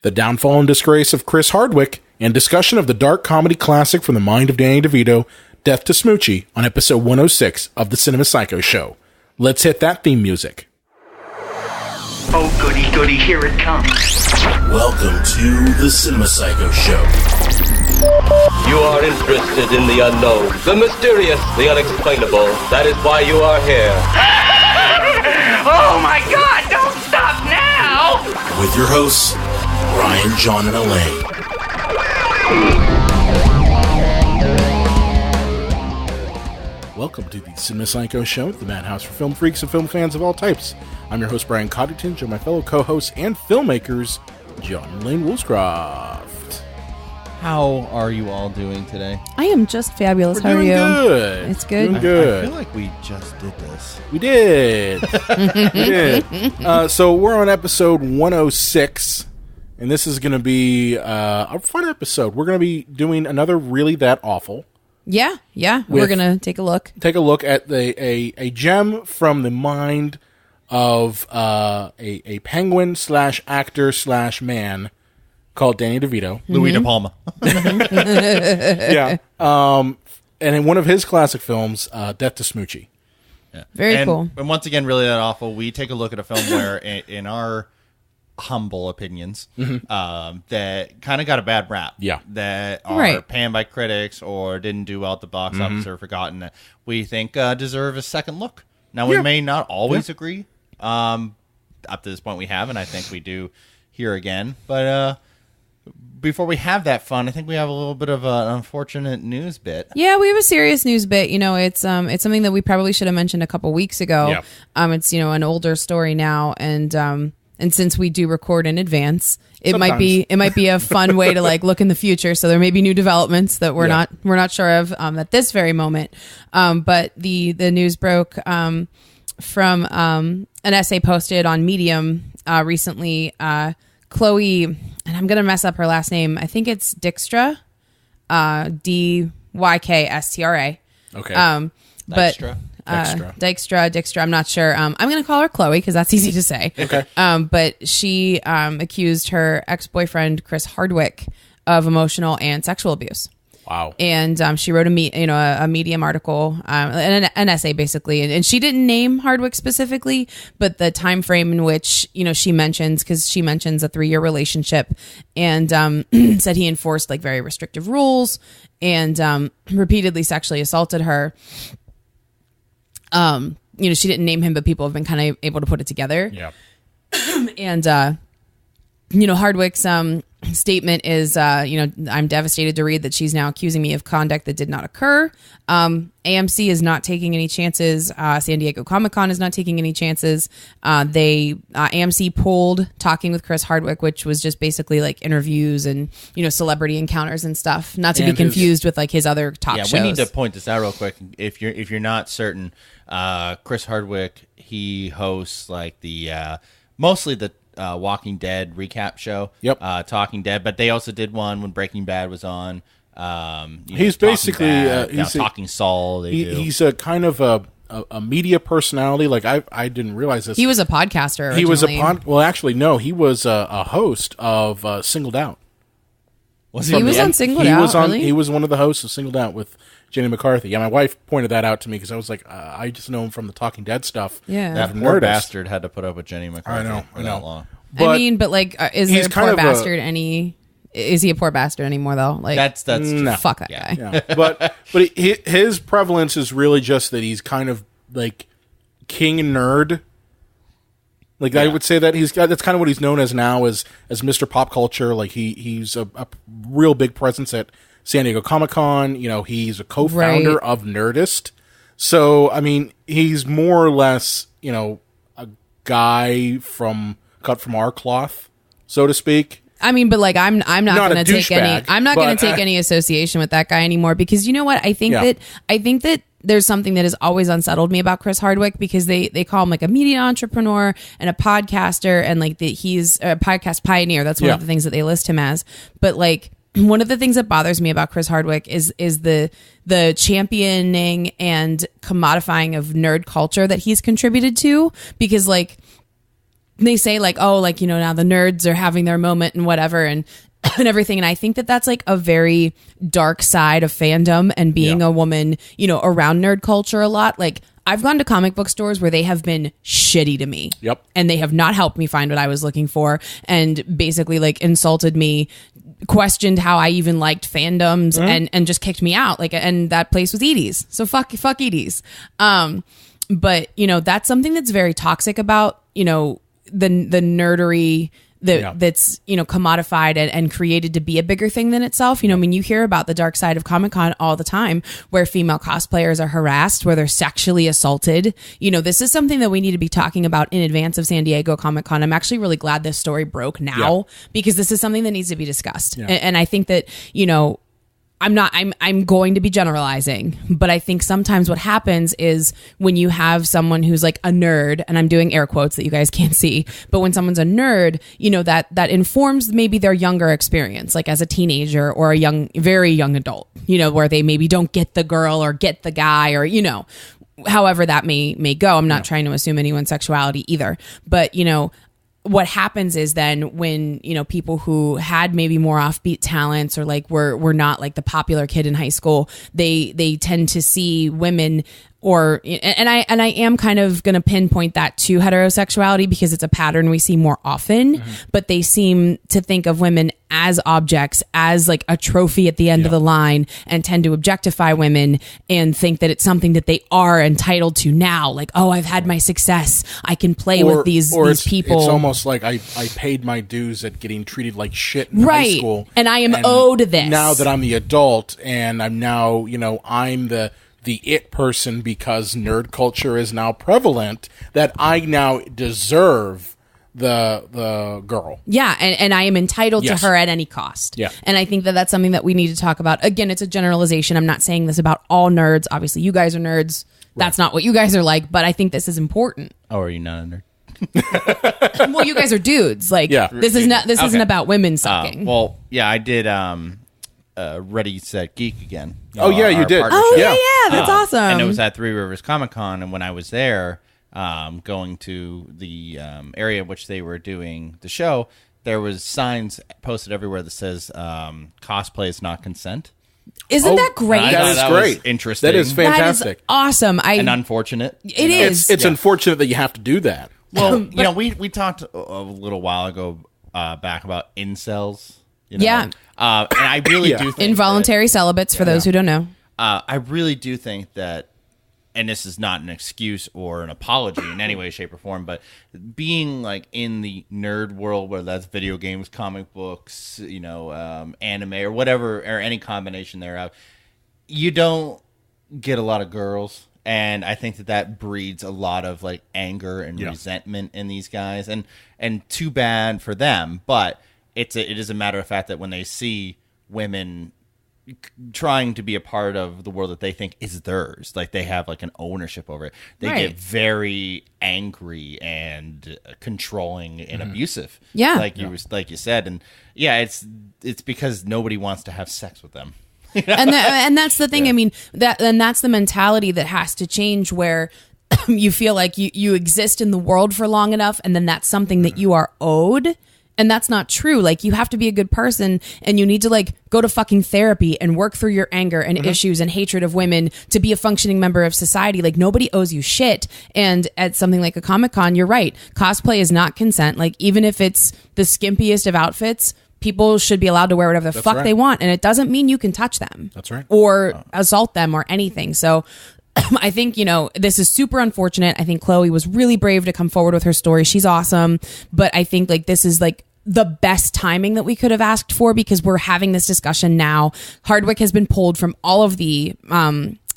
The downfall and disgrace of Chris Hardwick, and discussion of the dark comedy classic from the mind of Danny DeVito, Death to Smoochy, on episode 106 of the Cinema Psycho Show. Let's hit that theme music. Oh, goody, goody, here it comes. Welcome to the Cinema Psycho Show. You are interested in the unknown, the mysterious, the unexplainable. That is why you are here. Oh my God, don't stop now! With your hosts, Brian, John, and Elaine. Welcome to the Cinema Psycho Show, the madhouse for film freaks and film fans of all types. I'm your host, Brian Coddington, joined by my fellow co-hosts and filmmakers, John and Elaine Woolscroft. How are you all doing today? I am just fabulous. We're How are doing you? Good. It's good. Doing good. I feel like we just did this. We did. We did. So we're on episode 106, and this is going to be a fun episode. We're going to be doing another Really That Awful. Yeah. We're going to take a look. Take a look at a gem from the mind of a penguin / actor / man called Danny DeVito. Louis De Palma. Yeah. And in one of his classic films, Death to Smoochy. Yeah. Very cool. And once again, Really That Awful, we take a look at a film where, in our humble opinions, that kind of got a bad rap. Yeah. That are panned by critics or didn't do well at the box office or forgotten, that we think deserve a second look. Now, we may not always agree. Up to this point we have, and I think we do here again. But before we have that fun, I think we have a little bit of an unfortunate news bit. Yeah, we have a serious news bit. You know, it's something that we probably should have mentioned a couple weeks ago. Yeah. It's an older story now, and since we do record in advance, it might be a fun way to like look in the future. So there may be new developments that we're not sure of at this very moment. But the news broke from an essay posted on Medium recently. Chloe, and I'm gonna mess up her last name. I think it's Dykstra, Dykystra. Okay. But Dykstra. Dykstra. I'm not sure. I'm gonna call her Chloe because that's easy to say. Okay. But she accused her ex-boyfriend Chris Hardwick of emotional and sexual abuse. Wow. And she wrote a Medium article, an essay basically, and she didn't name Hardwick specifically, but the time frame in which she mentions, because she mentions a 3-year relationship, and said he enforced like very restrictive rules and repeatedly sexually assaulted her. She didn't name him, but people have been kind of able to put it together. Yeah. And Hardwick's statement is, I'm devastated to read that she's now accusing me of conduct that did not occur. AMC is not taking any chances. San Diego Comic-Con is not taking any chances. AMC pulled Talking with Chris Hardwick, which was just basically like interviews and, celebrity encounters and stuff, not to be confused with like his other talk shows. We need to point this out real quick. If you're not certain, Chris Hardwick, he hosts like the, mostly the, Walking Dead recap show. Yep. Talking Dead, but they also did one when Breaking Bad was on. He's basically he's Talking Saul. He's a kind of a media personality. Like I didn't realize this. He was a podcaster originally. He was well, actually, no. He was a host of Singled Out. He was on Singled Out. Really? He was one of the hosts of Singled Out with Jenny McCarthy. Yeah, my wife pointed that out to me because I was like, I just know him from the Talking Dead stuff. Yeah, that poor bastard had to put up with Jenny McCarthy. I know. That long. But is there a poor bastard any? Is he a poor bastard anymore though? Like that's no. Fuck that guy. Yeah. But his prevalence is really just that he's kind of like king nerd. Like I would say that that's kind of what he's known as now as Mr. Pop Culture. Like he's a real big presence at San Diego Comic-Con. He's a co-founder of Nerdist. So I mean, he's more or less a guy cut from our cloth, so to speak. I mean, but like I'm not going to take any. I'm not going to take I any association with that guy anymore because you know what? I think that there's something that has always unsettled me about Chris Hardwick because they call him like a media entrepreneur and a podcaster and like he's a podcast pioneer. That's one of the things that they list him as. But like one of the things that bothers me about Chris Hardwick is the championing and commodifying of nerd culture that he's contributed to because like they say like, oh, like, now the nerds are having their moment and whatever and everything. And I think that that's like a very dark side of fandom and being a woman, around nerd culture a lot. Like, I've gone to comic book stores where they have been shitty to me. Yep. And they have not helped me find what I was looking for and basically like insulted me, questioned how I even liked fandoms and just kicked me out. Like, and that place was Edie's. So fuck Edie's. But that's something that's very toxic about, the nerdery that's commodified and created to be a bigger thing than itself. You hear about the dark side of Comic-Con all the time, where female cosplayers are harassed, where they're sexually assaulted. This is something that we need to be talking about in advance of San Diego Comic-Con. I'm actually really glad this story broke now because this is something that needs to be discussed. And I think that I'm going to be generalizing, but I think sometimes what happens is when you have someone who's like a nerd, and I'm doing air quotes that you guys can't see, but when someone's a nerd, that informs maybe their younger experience, like as a teenager or a very young adult, where they maybe don't get the girl or get the guy or, however that may go. I'm not trying to assume anyone's sexuality either, but, what happens is then when, people who had maybe more offbeat talents or like were not like the popular kid in high school, they tend to see women and I am kind of going to pinpoint that to heterosexuality because it's a pattern we see more often, but they seem to think of women as objects, as like a trophy at the end of the line, and tend to objectify women and think that it's something that they are entitled to now. Like, oh, I've had my success. I can play with these people. It's almost like I paid my dues at getting treated like shit in high school. And I am owed this. Now that I'm the adult and I'm now, I'm the it person because nerd culture is now prevalent, that I now deserve the girl. Yeah, and I am entitled to her at any cost. Yeah. And I think that that's something that we need to talk about. Again, it's a generalization. I'm not saying this about all nerds. Obviously, you guys are nerds. Right. That's not what you guys are like, but I think this is important. Oh, are you not a nerd? Well, you guys are dudes. Like, this isn't about women sucking. Well, yeah, I did Ready, Set, Geek again. You did. Oh, yeah, that's awesome. And it was at Three Rivers Comic Con, and when I was there, going to the area which they were doing the show, there was signs posted everywhere that says cosplay is not consent. Isn't that great? That is great. Interesting. That is fantastic. That is awesome. And unfortunate. It is. It's unfortunate that you have to do that. Well, we talked a little while ago back about incels. Yeah. And I really do think involuntary celibates, for those who don't know. I really do think that, and this is not an excuse or an apology in any way, shape, or form, but being like in the nerd world, whether that's video games, comic books, anime or whatever, or any combination thereof, you don't get a lot of girls. And I think that breeds a lot of like anger and resentment in these guys, and too bad for them. But it is a matter of fact that when they see women trying to be a part of the world that they think is theirs, like they have like an ownership over it, they get very angry and controlling and abusive. Yeah, like you said, and it's because nobody wants to have sex with them. And that's the thing. I mean, that's the mentality that has to change, where you feel like you exist in the world for long enough, and then that's something that you are owed. And that's not true. Like, you have to be a good person, and you need to like go to fucking therapy and work through your anger and issues and hatred of women to be a functioning member of society. Like, nobody owes you shit. And at something like a Comic-Con, you're right. Cosplay is not consent. Like, even if it's the skimpiest of outfits, people should be allowed to wear whatever the fuck they want. And it doesn't mean you can touch them. That's right. Or assault them or anything. So I think, this is super unfortunate. I think Chloe was really brave to come forward with her story. She's awesome. But I think like this is like the best timing that we could have asked for, because we're having this discussion now. Hardwick has been pulled from all of the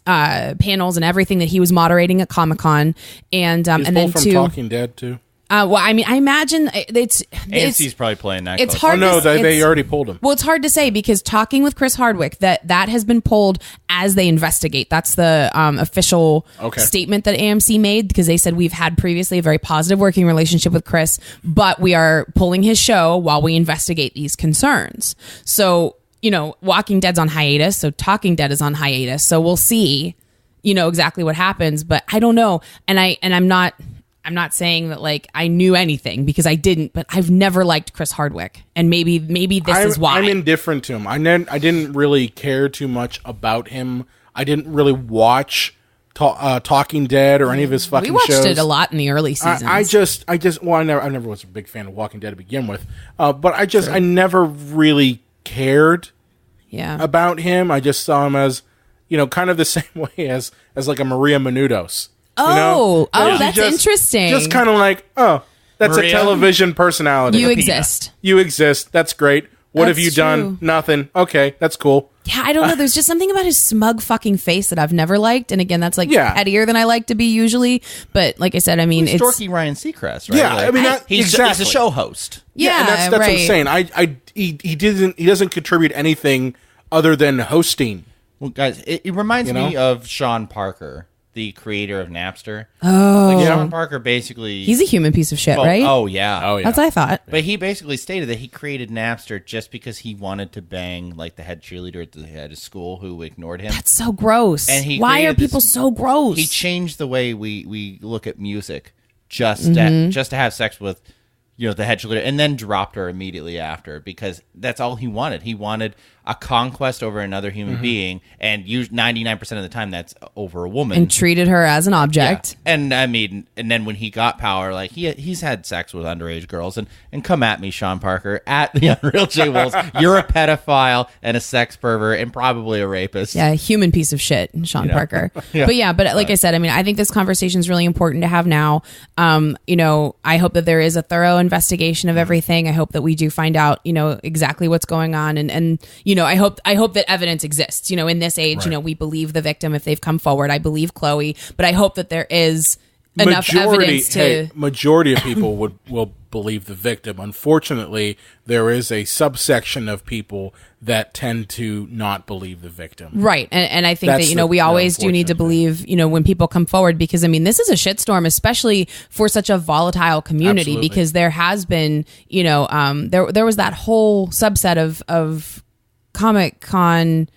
panels and everything that he was moderating at Comic-Con. And then from Talking Dead too. Well, I mean, I imagine AMC's probably playing that. It's close. hard. They already pulled him. Well, it's hard to say, because talking with Chris Hardwick, that has been pulled as they investigate. That's the official statement that AMC made, because they said we've had previously a very positive working relationship with Chris, but we are pulling his show while we investigate these concerns. So, Walking Dead's on hiatus, so Talking Dead is on hiatus. So we'll see, exactly what happens, but I don't know. And I'm not I'm not saying that like I knew anything because I didn't, but I've never liked Chris Hardwick, and maybe this is why. I'm indifferent to him. I didn't really care too much about him. I didn't really watch Talking Dead or any of his fucking shows. We watched it a lot in the early seasons. I never was a big fan of Walking Dead to begin with, but I never really cared. Yeah. About him. I just saw him as, kind of the same way as like a Maria Menounos. That's interesting. Just kind of like, that's Maria? a television personality. You exist. You exist. That's great. What have That's you done? true. Nothing. Okay, that's cool. Yeah, I don't know. There's just something about his smug fucking face that I've never liked. And again, that's like pettier than I like to be usually. But like I said, I mean, He's it's dorky Ryan Seacrest, right? Yeah, Like, I mean, he's a show host. yeah, and that's what I'm saying. He doesn't contribute anything other than hosting. Well, guys, it reminds me of Sean Parker, the creator of Napster. Oh. Like Sean Parker basically... He's a human piece of shit, well, right? Oh, yeah. That's what I thought. But he basically stated that he created Napster just because he wanted to bang like the head cheerleader at his school who ignored him. That's so gross. And why are people so gross? He changed the way we look at music just to have sex with the head cheerleader, and then dropped her immediately after because that's all he wanted. He wanted a conquest over another human being, and 99% of the time that's over a woman. And treated her as an object. Yeah. And I mean, and then when he got power, like he's had sex with underage girls, and come at me, Sean Parker, at the Unreal J Wolves. You're a pedophile and a sex pervert and probably a rapist. Yeah, human piece of shit, Sean Parker. But like I said, I mean, I think this conversation is really important to have now. I hope that there is a thorough investigation of everything. I hope that we do find out, exactly what's going on, and I hope that evidence exists. In this age, we believe the victim if they've come forward. I believe Chloe, but I hope that there is enough evidence to. Majority of people will believe the victim. Unfortunately, there is a subsection of people that tend to not believe the victim. Right. And I think that, we always do need to believe, when people come forward, because I mean, this is a shitstorm, especially for such a volatile community. Absolutely. Because there has been, there was that whole subset of Comic-Con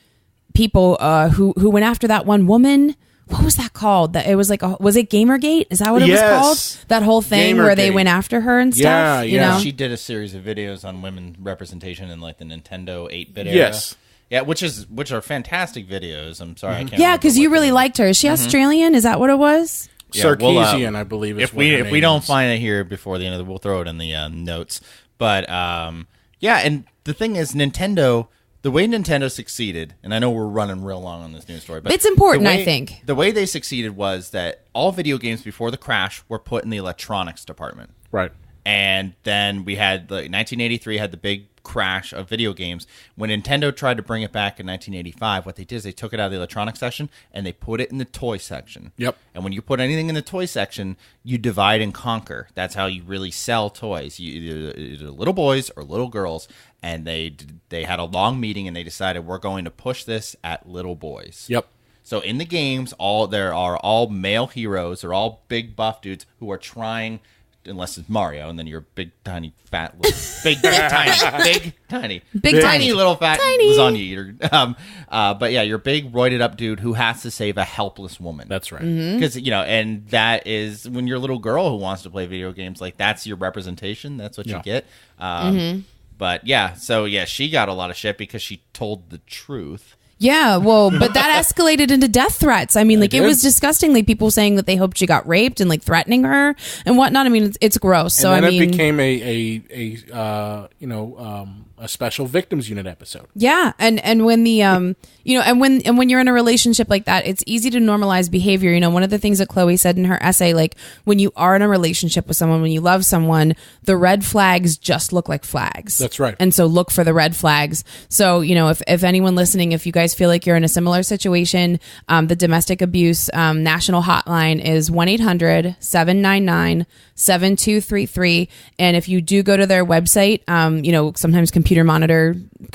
people who went after that one woman. What was that called? That it was like, was it Gamergate? Is that what it was called? That whole thing where they went after her and stuff. Yeah. She did a series of videos on women representation in like the Nintendo 8-bit era. Yes. Yeah, which are fantastic videos. I'm sorry, I can't. Yeah, because you really liked her. Is she Australian? Is that what it was? Yeah, Sarkeesian, I believe. If we don't find it here before the end of we'll throw it in the notes. But and the thing is, Nintendo. The way Nintendo succeeded, and I know we're running real long on this news story, but it's important, I think. The way they succeeded was that all video games before the crash were put in the electronics department. Right. And then we had, 1983 had the big crash of video games. When Nintendo tried to bring it back in 1985, what they did is they took it out of the electronics section and they put it in the toy section. Yep. And when you put anything in the toy section, you divide and conquer. That's how you really sell toys. Either little boys or little girls. And they had a long meeting and they decided we're going to push this at little boys. Yep. So in the games, there are all male heroes. They're all big buff dudes who are trying, unless it's Mario, and then you're big, tiny, fat, little, big, tiny, little fat lasagna eater. But yeah, you're big, roided up dude who has to save a helpless woman. That's right. Because and that is when you're a little girl who wants to play video games. Like that's your representation. That's what you get. But yeah, she got a lot of shit because she told the truth. Yeah, well, but that escalated into death threats. I mean, it was disgusting. Like people saying that they hoped she got raped and like threatening her and whatnot. I mean, it's gross. So and then it became a special victims unit episode. Yeah, and when the and when you're in a relationship like that, it's easy to normalize behavior. One of the things that Chloe said in her essay, like when you are in a relationship with someone, when you love someone, the red flags just look like flags. That's right. And so look for the red flags. So if anyone listening, if you guys feel like you're in a similar situation, the domestic abuse national hotline is 1-800-799-7233. And if you do go to their website, sometimes computer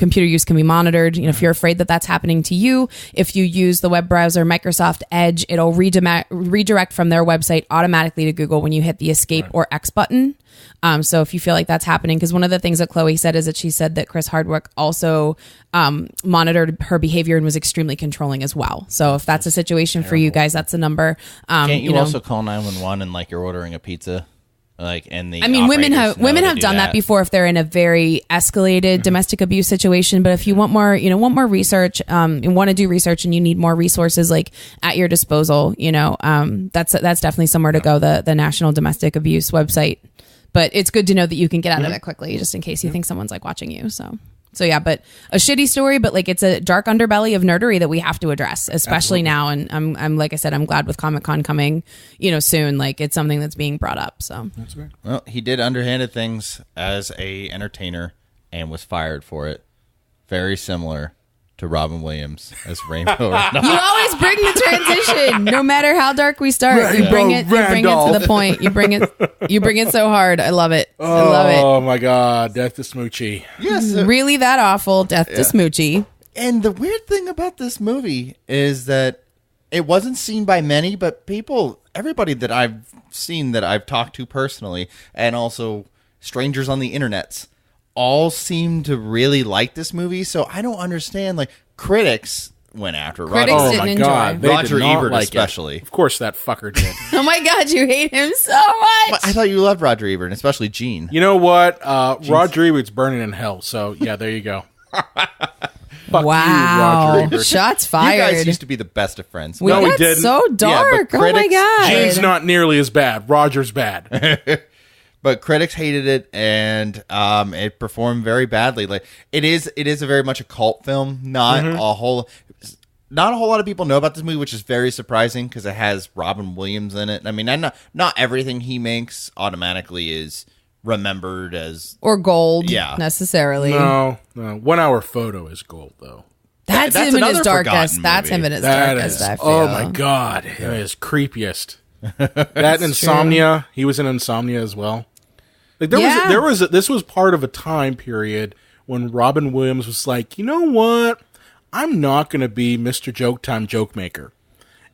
computer use can be monitored. You know, if you're afraid that that's happening to you, if you use the web browser Microsoft Edge, it'll redirect from their website automatically to Google when you hit the escape or X button. So if you feel like that's happening, because one of the things that Chloe said is that she said that Chris Hardwick also monitored her behavior and was extremely controlling as well. So if that's a situation for you guys, that's a number. Can't you also call 911 and like you're ordering a pizza? Like, and the women have done that before if they're in a very escalated domestic abuse situation. But if you want more, research, and want to do research, and you need more resources like at your disposal, that's definitely somewhere to go. The National Domestic Abuse website. But it's good to know that you can get out of it quickly, just in case you think someone's like watching you. So yeah, but a shitty story, but like it's a dark underbelly of nerdery that we have to address, especially now. And I'm like I said, I'm glad with Comic-Con coming, soon. Like it's something that's being brought up. So that's great. Well, he did underhanded things as a entertainer and was fired for it. Very similar to Robin Williams as Rainbow. You always bring the transition, no matter how dark we start. You bring it to the point. You bring it so hard. I love it. I love it. Oh my God, Death to Smoochy. Yes, really that awful. Death to Smoochy. And the weird thing about this movie is that it wasn't seen by many, but everybody that I've seen, that I've talked to personally, and also strangers on the internets, all seem to really like this movie. So I don't understand. Like, critics went after Critics Roger. didn't enjoy. God, Roger Ebert like especially. Of course, that fucker did. Oh my God, you hate him so much. But I thought you loved Roger Ebert, and especially Gene. You know what? Roger Ebert's burning in hell. So yeah, there you go. Fuck wow, you, Roger Ebert. Shots fired. You guys used to be the best of friends. We got so dark. Yeah, oh my God. Gene's not nearly as bad. Roger's bad. But critics hated it, and it performed very badly. Like it is a very much a cult film. Not a whole lot of people know about this movie, which is very surprising because it has Robin Williams in it. I mean, not everything he makes automatically is remembered as or gold. Yeah. necessarily. No. 1 Hour Photo is gold though. That's him in his darkest. That's him in his darkest. I feel. Oh my God, it is creepiest. That Insomnia. He was in Insomnia as well. Like this was part of a time period when Robin Williams was like, you know what? I'm not going to be Mr. Joke Time Joke Maker.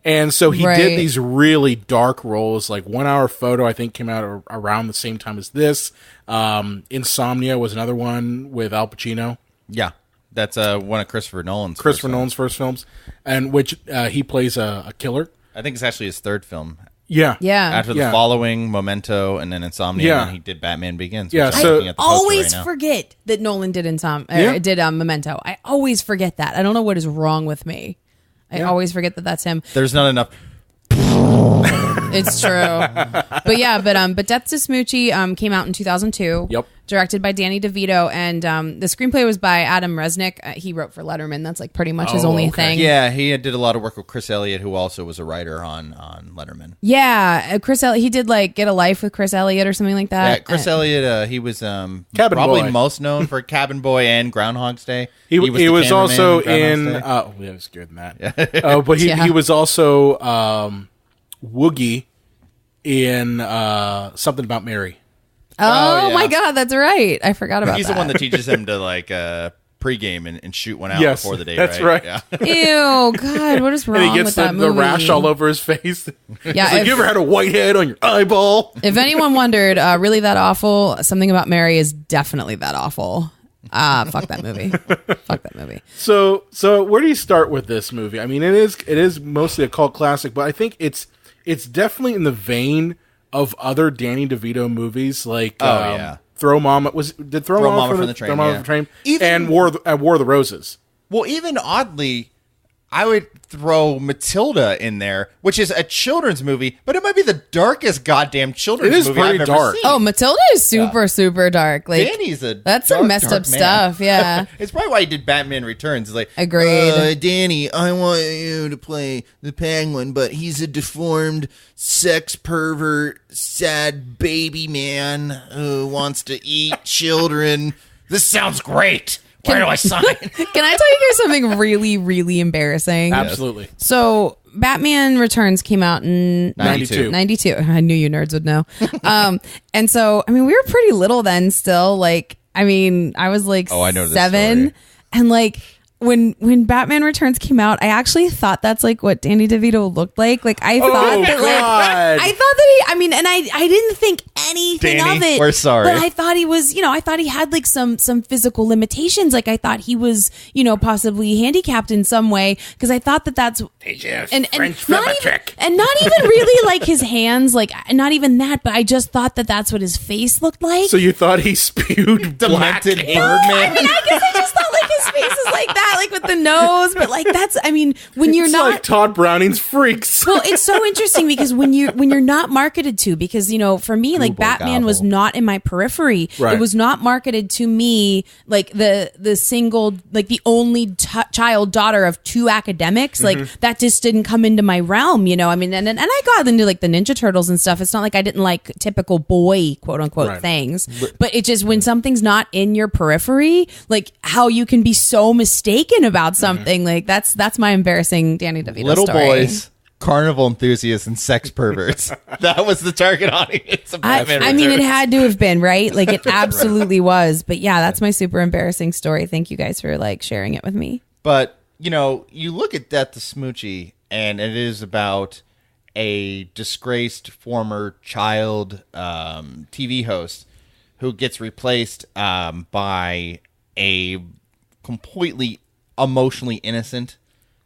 And so he did these really dark roles, like 1 Hour Photo, I think came out around the same time as this. Insomnia was another one with Al Pacino. Yeah. That's one of Christopher Nolan's first films, and which he plays a killer. I think it's actually his third film. Yeah. After the following, Memento, and then Insomnia, and then he did Batman Begins. Yeah, so I always forget that Nolan did Memento. I always forget that. I don't know what is wrong with me. I always forget that that's him. There's not enough. It's true. But Death to Smoochy came out in 2002. Yep. Directed by Danny DeVito, and the screenplay was by Adam Resnick. He wrote for Letterman. That's like pretty much his only thing. Yeah, he did a lot of work with Chris Elliott, who also was a writer on Letterman. Yeah, Chris Elliott. He did like Get a Life with Chris Elliott or something like that. Yeah, Chris Elliott. He was probably most known for Cabin Boy and Groundhog's Day. He was also in. It was good than that. But he was also Woogie in Something About Mary. Oh my God, that's right. I forgot about that. He's the one that teaches him to like pregame and shoot one out before the day. That's right. Yeah. Ew, God, what is wrong and he gets with that movie? the rash all over his face. Yeah, like, you ever had a whitehead on your eyeball? If anyone wondered, really that awful? Something About Mary is definitely that awful. Fuck that movie. Fuck that movie. So where do you start with this movie? I mean, it is mostly a cult classic, but I think it's definitely in the vein of other Danny DeVito movies, like Throw Mama from the Train, and War of the Roses. Well, even oddly, I would throw Matilda in there, which is a children's movie, but it might be the darkest goddamn children's movie I've ever seen. Oh, Matilda is super dark. Like Danny's that's some messed up stuff. Yeah, it's probably why he did Batman Returns. It's like, agreed. Danny, I want you to play the Penguin, but he's a deformed sex pervert, sad baby man who wants to eat children. This sounds great. Where do I sign? Can I tell you guys something really, really embarrassing? Absolutely. So, Batman Returns came out in 92. I knew you nerds would know. And so, I mean, we were pretty little then still. Like, I mean, I was like 7. And like when Batman Returns came out, I actually thought that's like what Danny DeVito looked like. Like I thought that God. I thought that he, I mean, and I didn't think anything Danny, of it. we're sorry. But I thought he was, I thought he had like some physical limitations. Like I thought he was, possibly handicapped in some way, because I thought that's and not even really like his hands, like not even that, but I just thought that's what his face looked like. So you thought he spewed black Demented ink? Birdman. I mean, I guess I just thought like his face is like that, like with the nose, but like that's, I mean, when you're It's not like Todd Browning's Freaks. well, it's so interesting because when you're not marketed to, because for me, like Batman was not in my periphery. Right. It was not marketed to me like the single, like the only child daughter of two academics. Like that just didn't come into my realm, I mean, and I got into like the Ninja Turtles and stuff. It's not like I didn't like typical boy quote unquote things, but it just, when something's not in your periphery, like how you can be so mistaken about something, like that's my embarrassing Danny DeVito Little story. boys, carnival enthusiasts, and sex perverts. That was the target audience of Batman I mean, it Returns. had to have been, right? Like it absolutely was. But yeah, that's my super embarrassing story. Thank you guys for like sharing it with me. But, you look at that To Smoochy, and it is about a disgraced former child TV host who gets replaced by a completely emotionally innocent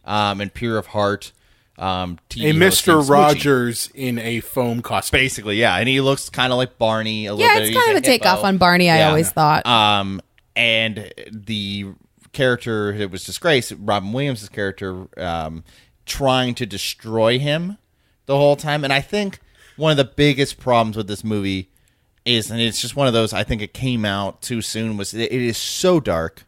and pure of heart TV A host Mr. named Smoochy. Rogers in a foam costume. Basically, yeah. And he looks kind of like Barney a little Yeah, bit. it's He's kind of a takeoff hippo. on Barney, I Yeah. always thought. And the character that was disgraced, Robin Williams' character, trying to destroy him the whole time. And I think one of the biggest problems with this movie is, and it's just one of those, I think it came out too soon, was it is so dark.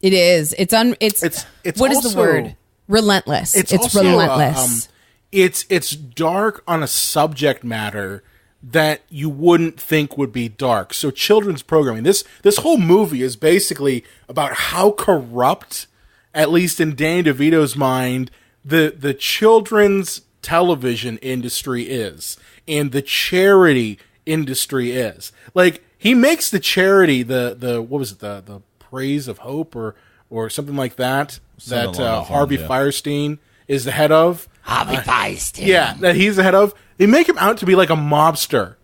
It is. It's what is the also- word? Relentless. It's also, relentless. It's dark on a subject matter that you wouldn't think would be dark. So children's programming. This whole movie is basically about how corrupt, at least in Danny DeVito's mind, the children's television industry is, and the charity industry is. Like, he makes the charity the what was it, the Praise of Hope or something like that. Something That along those Harvey lines, yeah. Firestein is the head of. Harvey Firestein. Yeah, that he's the head of. They make him out to be like a mobster.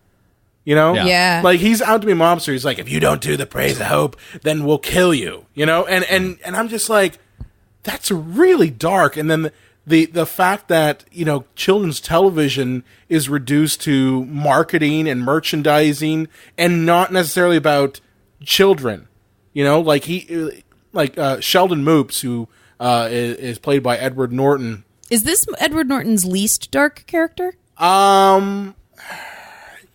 Yeah. Like, he's out to be a mobster. He's like, if you don't do the Praise of Hope, then we'll kill you. And I'm just like, that's really dark. And then the fact that children's television is reduced to marketing and merchandising and not necessarily about children. Like Sheldon Moops, who is played by Edward Norton. Is this Edward Norton's least dark character?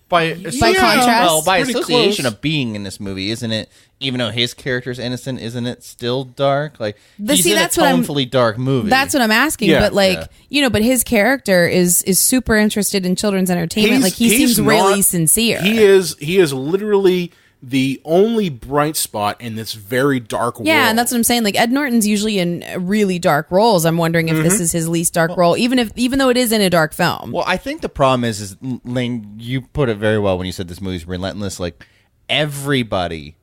By contrast? well, by Pretty association close. of being in this movie, isn't it? Even though his character's innocent, isn't it still dark? Like, he's in that's a what I'm- tonefully dark movie. That's what I'm asking. Yeah. But like, but his character is super interested in children's entertainment. Like, he he's seems really not- sincere. He is literally the only bright spot in this very dark world. Yeah, and that's what I'm saying. Like, Ed Norton's usually in really dark roles. I'm wondering if this is his least dark role, even though it is in a dark film. Well, I think the problem is Lane, you put it very well when you said this movie's relentless. Like, everybody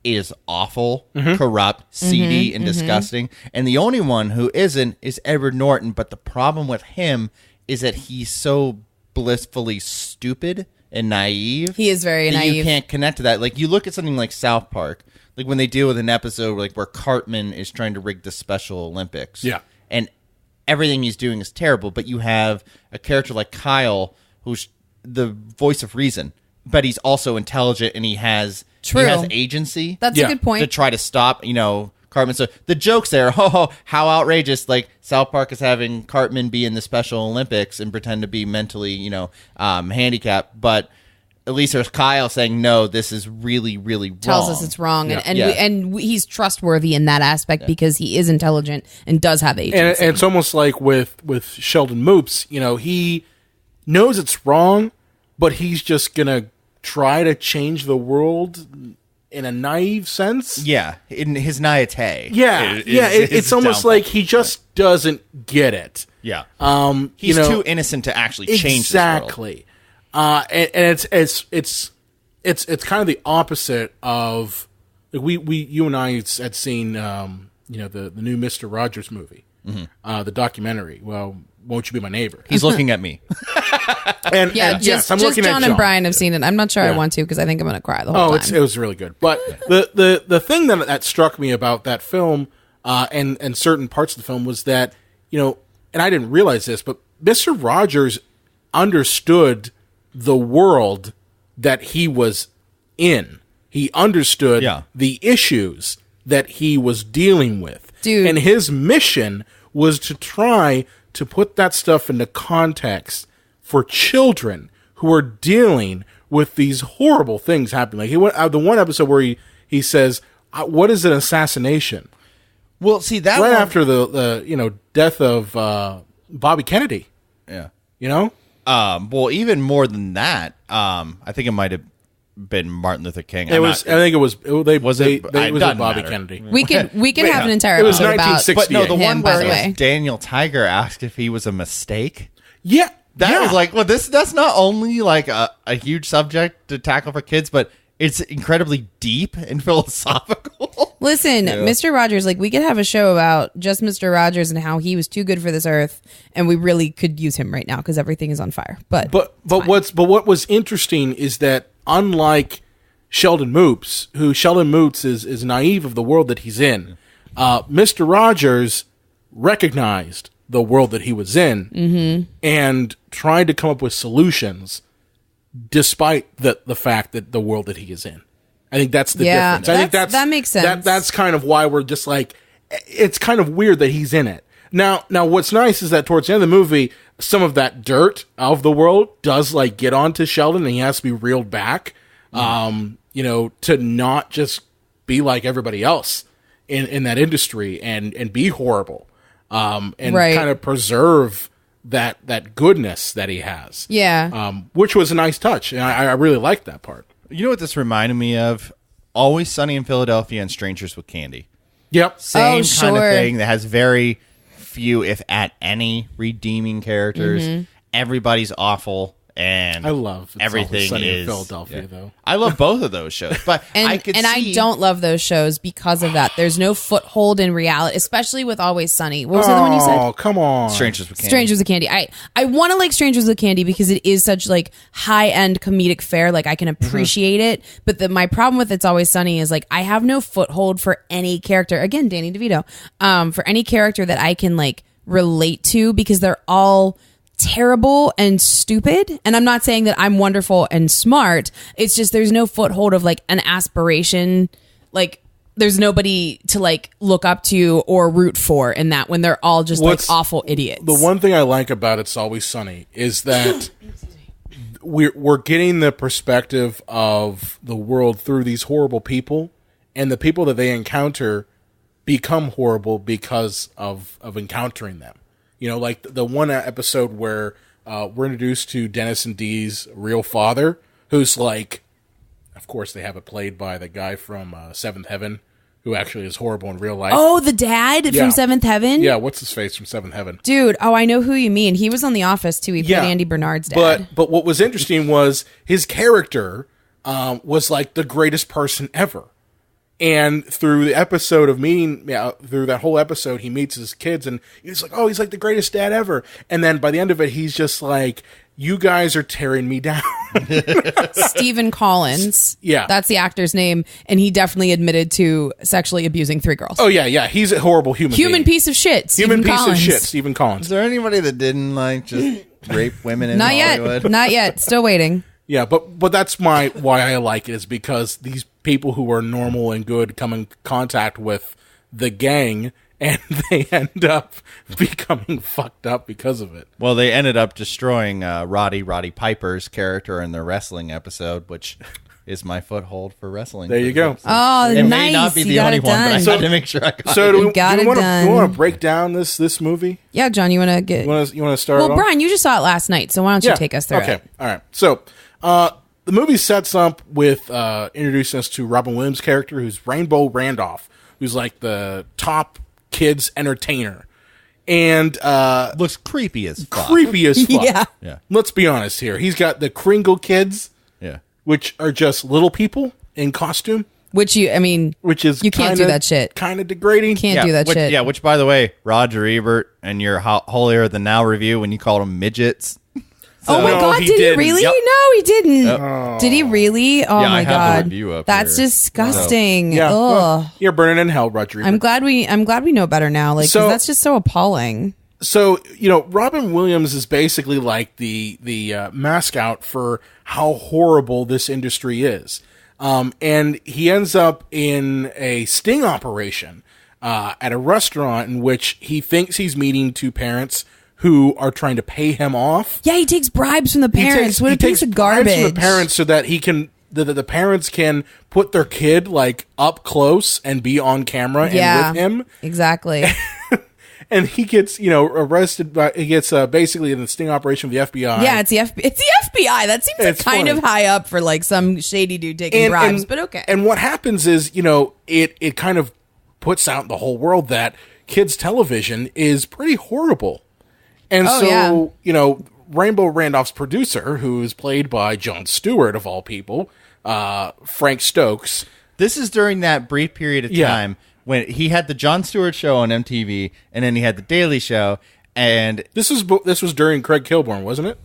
is awful, corrupt, seedy, and disgusting. And the only one who isn't is Edward Norton. But the problem with him is that he's so blissfully stupid and naive. He is very that naive. You can't connect to that. Like, you look at something like South Park, like when they deal with an episode like where Cartman is trying to rig the Special Olympics. Yeah. And everything he's doing is terrible, but you have a character like Kyle who's the voice of reason, but he's also intelligent and he has agency. That's Yeah. a good point. To try to stop, Cartman. So the jokes there, how outrageous! Like, South Park is having Cartman be in the Special Olympics and pretend to be mentally, handicapped, but at least there's Kyle saying, no, this is really, really wrong. Tells us it's wrong, Yeah. and he's trustworthy in that aspect because he is intelligent and does have agency. and it's almost like with Sheldon Moops, he knows it's wrong, but he's just gonna try to change the world in a naive sense. Yeah, in his naivete. It's almost downfall. like he just doesn't get it. Yeah. He's He's too innocent to actually change this world. exactly. And it's kind of the opposite of like you and I had seen, the new Mr. Rogers movie, the documentary. Well, Won't You Be My Neighbor? He's looking at me. And Just, yes, I'm just looking John at and Brian have seen it. I'm not sure I Yeah. want to because I think I'm going to cry the whole time. It was really good. But the thing that struck me about that film and certain parts of the film was that, and I didn't realize this, but Mr. Rogers understood the world that he was in. He understood the issues that he was dealing with. Dude. And his mission was to try to put that stuff into context for children who are dealing with these horrible things happening. Like he went the one episode where he says, "What is an assassination?" Well, see that right one, after the death of Bobby Kennedy. Yeah. Well, even more than that, I think it might have been Martin Luther King. I think it was. It was doesn't Bobby matter. Kennedy. We could have an entire It was episode about 1968. But no, the one him, by where the way. Daniel Tiger asked if he was a mistake. Yeah, That was like, well, that's not only like a huge subject to tackle for kids, but it's incredibly deep and philosophical. Listen, Mr. Rogers, like we could have a show about just Mr. Rogers and how he was too good for this earth, and we really could use him right now because everything is on fire. But what was interesting is that unlike Sheldon Moops, who Sheldon Moops is naive of the world that he's in, Mr. Rogers recognized the world that he was in and tried to come up with solutions despite the fact that the world that he is in. I think that's the difference. I think that makes sense. That's kind of why we're just like, it's kind of weird that he's in it. Now what's nice is that towards the end of the movie, some of that dirt of the world does like get onto Sheldon and he has to be reeled back, to not just be like everybody else in that industry and be horrible, and kind of preserve that goodness that he has. Yeah. Which was a nice touch. And I really liked that part. You know what this reminded me of? Always Sunny in Philadelphia and Strangers with Candy. Yep. Same kind of thing that has very few, if at any, redeeming characters. Everybody's awful. And I love everything Sunny in is Philadelphia, though. I love both of those shows, but I don't love those shows because of that. There's no foothold in reality, especially with Always Sunny. What was the other one you said? Oh, come on. Strangers with Candy. Strangers with Candy. I want to like Strangers with Candy because it is such like high end comedic fare. Like I can appreciate it, but my problem with It's Always Sunny is like I have no foothold for any character. Again, Danny DeVito. For any character that I can like relate to because they're all terrible and stupid. And I'm not saying that I'm wonderful and smart. It's just there's no foothold of like an aspiration. Like there's nobody to like look up to or root for in that when they're all just like awful idiots. The one thing I like about It's Always Sunny is that we're getting the perspective of the world through these horrible people, and the people that they encounter become horrible because of encountering them. Like the one episode where we're introduced to Dennis and Dee's real father, who's like, of course they have it played by the guy from Seventh Heaven, who actually is horrible in real life. Oh, the dad from Seventh Heaven? Yeah, what's his face from Seventh Heaven? Dude, I know who you mean. He was on The Office, too. He played Andy Bernard's dad. But what was interesting was his character was like the greatest person ever. And through the episode of meeting, through that whole episode, he meets his kids, and he's like, "Oh, he's like the greatest dad ever." And then by the end of it, he's just like, "You guys are tearing me down." Stephen Collins, Yeah. that's the actor's name, and he definitely admitted to sexually abusing 3 girls. Oh yeah, he's a horrible human being. Piece of shit. Human Stephen piece Collins. of shit. Stephen Collins. Is there anybody that didn't like just rape women in Not Hollywood? yet. Not yet. Still waiting. Yeah, but that's why I like it is because these people who are normal and good come in contact with the gang and they end up becoming fucked up because of it. Well, they ended up destroying Roddy Piper's character in the wrestling episode, which is my foothold for wrestling. There you go. Oh, It nice. may not be You the got only it one, but I done. had to make sure I got So it. do got we it want done. to break down this movie? Yeah, John, you want to get... You want to start it Well, off? Brian, you just saw it last night, so why don't you take us through Okay. it? All right. So, the movie sets up with introducing us to Robin Williams' character, who's Rainbow Randolph, who's like the top kids entertainer, and Looks creepy as fuck. creepy as fuck. Yeah. Let's be honest here. He's got the Kringle kids, Yeah. which are just little people in costume. Which which is you can't do that shit. Kind of degrading. Can't do that shit. Yeah, which by the way, Roger Ebert and your Holier Than Now review when you called them midgets. Oh my God! he Did he didn't. really? Yep. No, he didn't. Did he really? Oh Yeah, my I have God! the review up That's here. disgusting. Yeah, Ugh. well, you're burning in hell, Roger. I'm glad we know better now. Like, 'cause So- that's just so appalling. So, Robin Williams is basically like the mascot for how horrible this industry is. And he ends up in a sting operation at a restaurant in which he thinks he's meeting two parents who are trying to pay him off. Yeah, he takes bribes from the He parents. takes- What he a piece takes of bribes garbage. from the parents so that he can the parents can put their kid like up close and be on camera Yeah, and with him. exactly. And he gets, arrested he gets basically in the sting operation of the FBI. Yeah, it's the FBI. That seems like It's kind funny. of high up for like some shady dude taking bribes, but okay. And what happens is, it kind of puts out in the whole world that kids television is pretty horrible. And Rainbow Randolph's producer, who's played by Jon Stewart of all people, Frank Stokes. This is during that brief period of Yeah. time when he had the Jon Stewart show on MTV, and then he had the Daily Show, and This was during Craig Kilborn, wasn't it?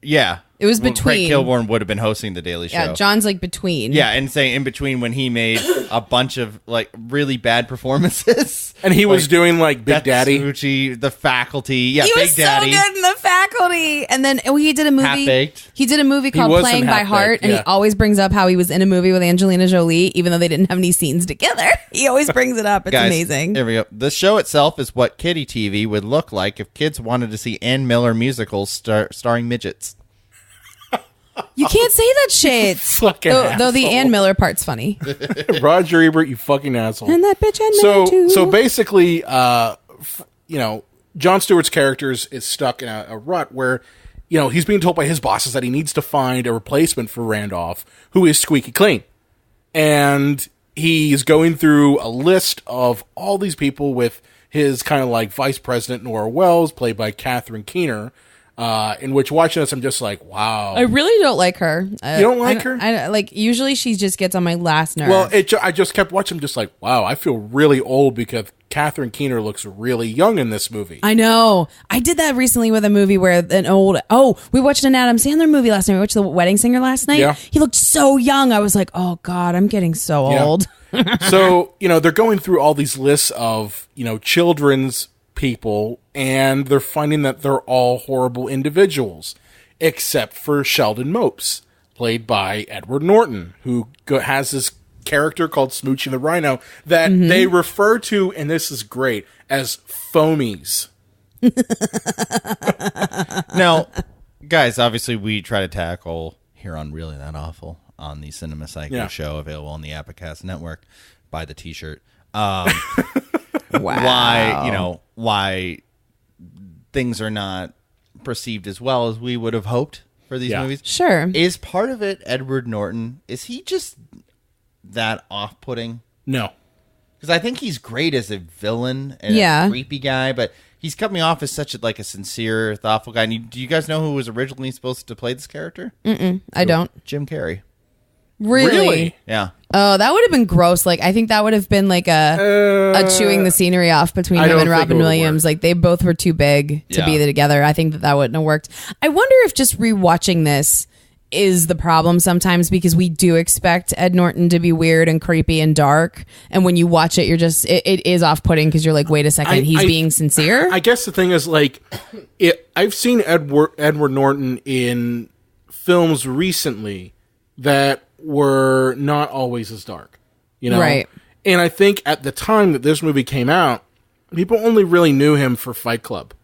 yeah, It was Craig between. Kilborn would have been hosting the Daily Show. Yeah, John's like between. Yeah, and saying in between when he made a bunch of like really bad performances, And he was doing like Big That's Daddy. Smoochy, The Faculty, yeah, He Big was Daddy. so good in The Faculty. And then he did a movie. Half-Baked. He did a movie called was in Playing by Half-Baked, Heart, and he yeah. always brings up how he was in a movie with Angelina Jolie, even though they didn't have any scenes together. He always brings it up. It's Guys, amazing. Here we go. The show itself is what kiddie TV would look like if kids wanted to see Ann Miller musicals starring midgets. You can't say that shit. Fucking though the asshole. Ann Miller part's funny. Roger Ebert, you fucking asshole. And that bitch Ann Miller too. So basically, Jon Stewart's character is stuck in a rut where, he's being told by his bosses that he needs to find a replacement for Randolph who is squeaky clean. And he's going through a list of all these people with his kind of like vice president, Nora Wells, played by Catherine Keener, in which watching this, I'm just like, wow. I really don't like her. You don't like her? I like usually she just gets on my last nerve. Well, I just kept watching, just like, wow, I feel really old because Catherine Keener looks really young in this movie. I know. I did that recently with a movie where we watched an Adam Sandler movie last night. We watched The Wedding Singer last night. Yeah. He looked so young. I was like, oh God, I'm getting so Yeah. old. So, they're going through all these lists of, children's people, and they're finding that they're all horrible individuals, except for Sheldon Mopes, played by Edward Norton, who has this character called Smoochy the Rhino that they refer to, and this is great, as foamies. Now, guys, obviously we try to tackle here on Really That Awful on the Cinema Psycho show, available on the Apicast Network. Buy the T-shirt. Wow. Why things are not perceived as well as we would have hoped for these movies. Sure. Is part of it Edward Norton? Is he just that off-putting? No. Because I think he's great as a villain and a creepy guy, but he's coming off as such a sincere, thoughtful guy. And do you guys know who was originally supposed to play this character? I don't. Jim Carrey. Really? Yeah. Oh, that would have been gross. Like, I think that would have been like a chewing the scenery off between I him don't and think Robin it would Williams. work. Like, they both were too big to be together. I think that wouldn't have worked. I wonder if just rewatching this is the problem sometimes, because we do expect Ed Norton to be weird and creepy and dark, and when you watch it, you're just it is off-putting because you're like, wait a second, he's being sincere. I guess the thing is, like, I've seen Edward Norton in films recently that were not always as dark, Right. And I think at the time that this movie came out, people only really knew him for Fight Club.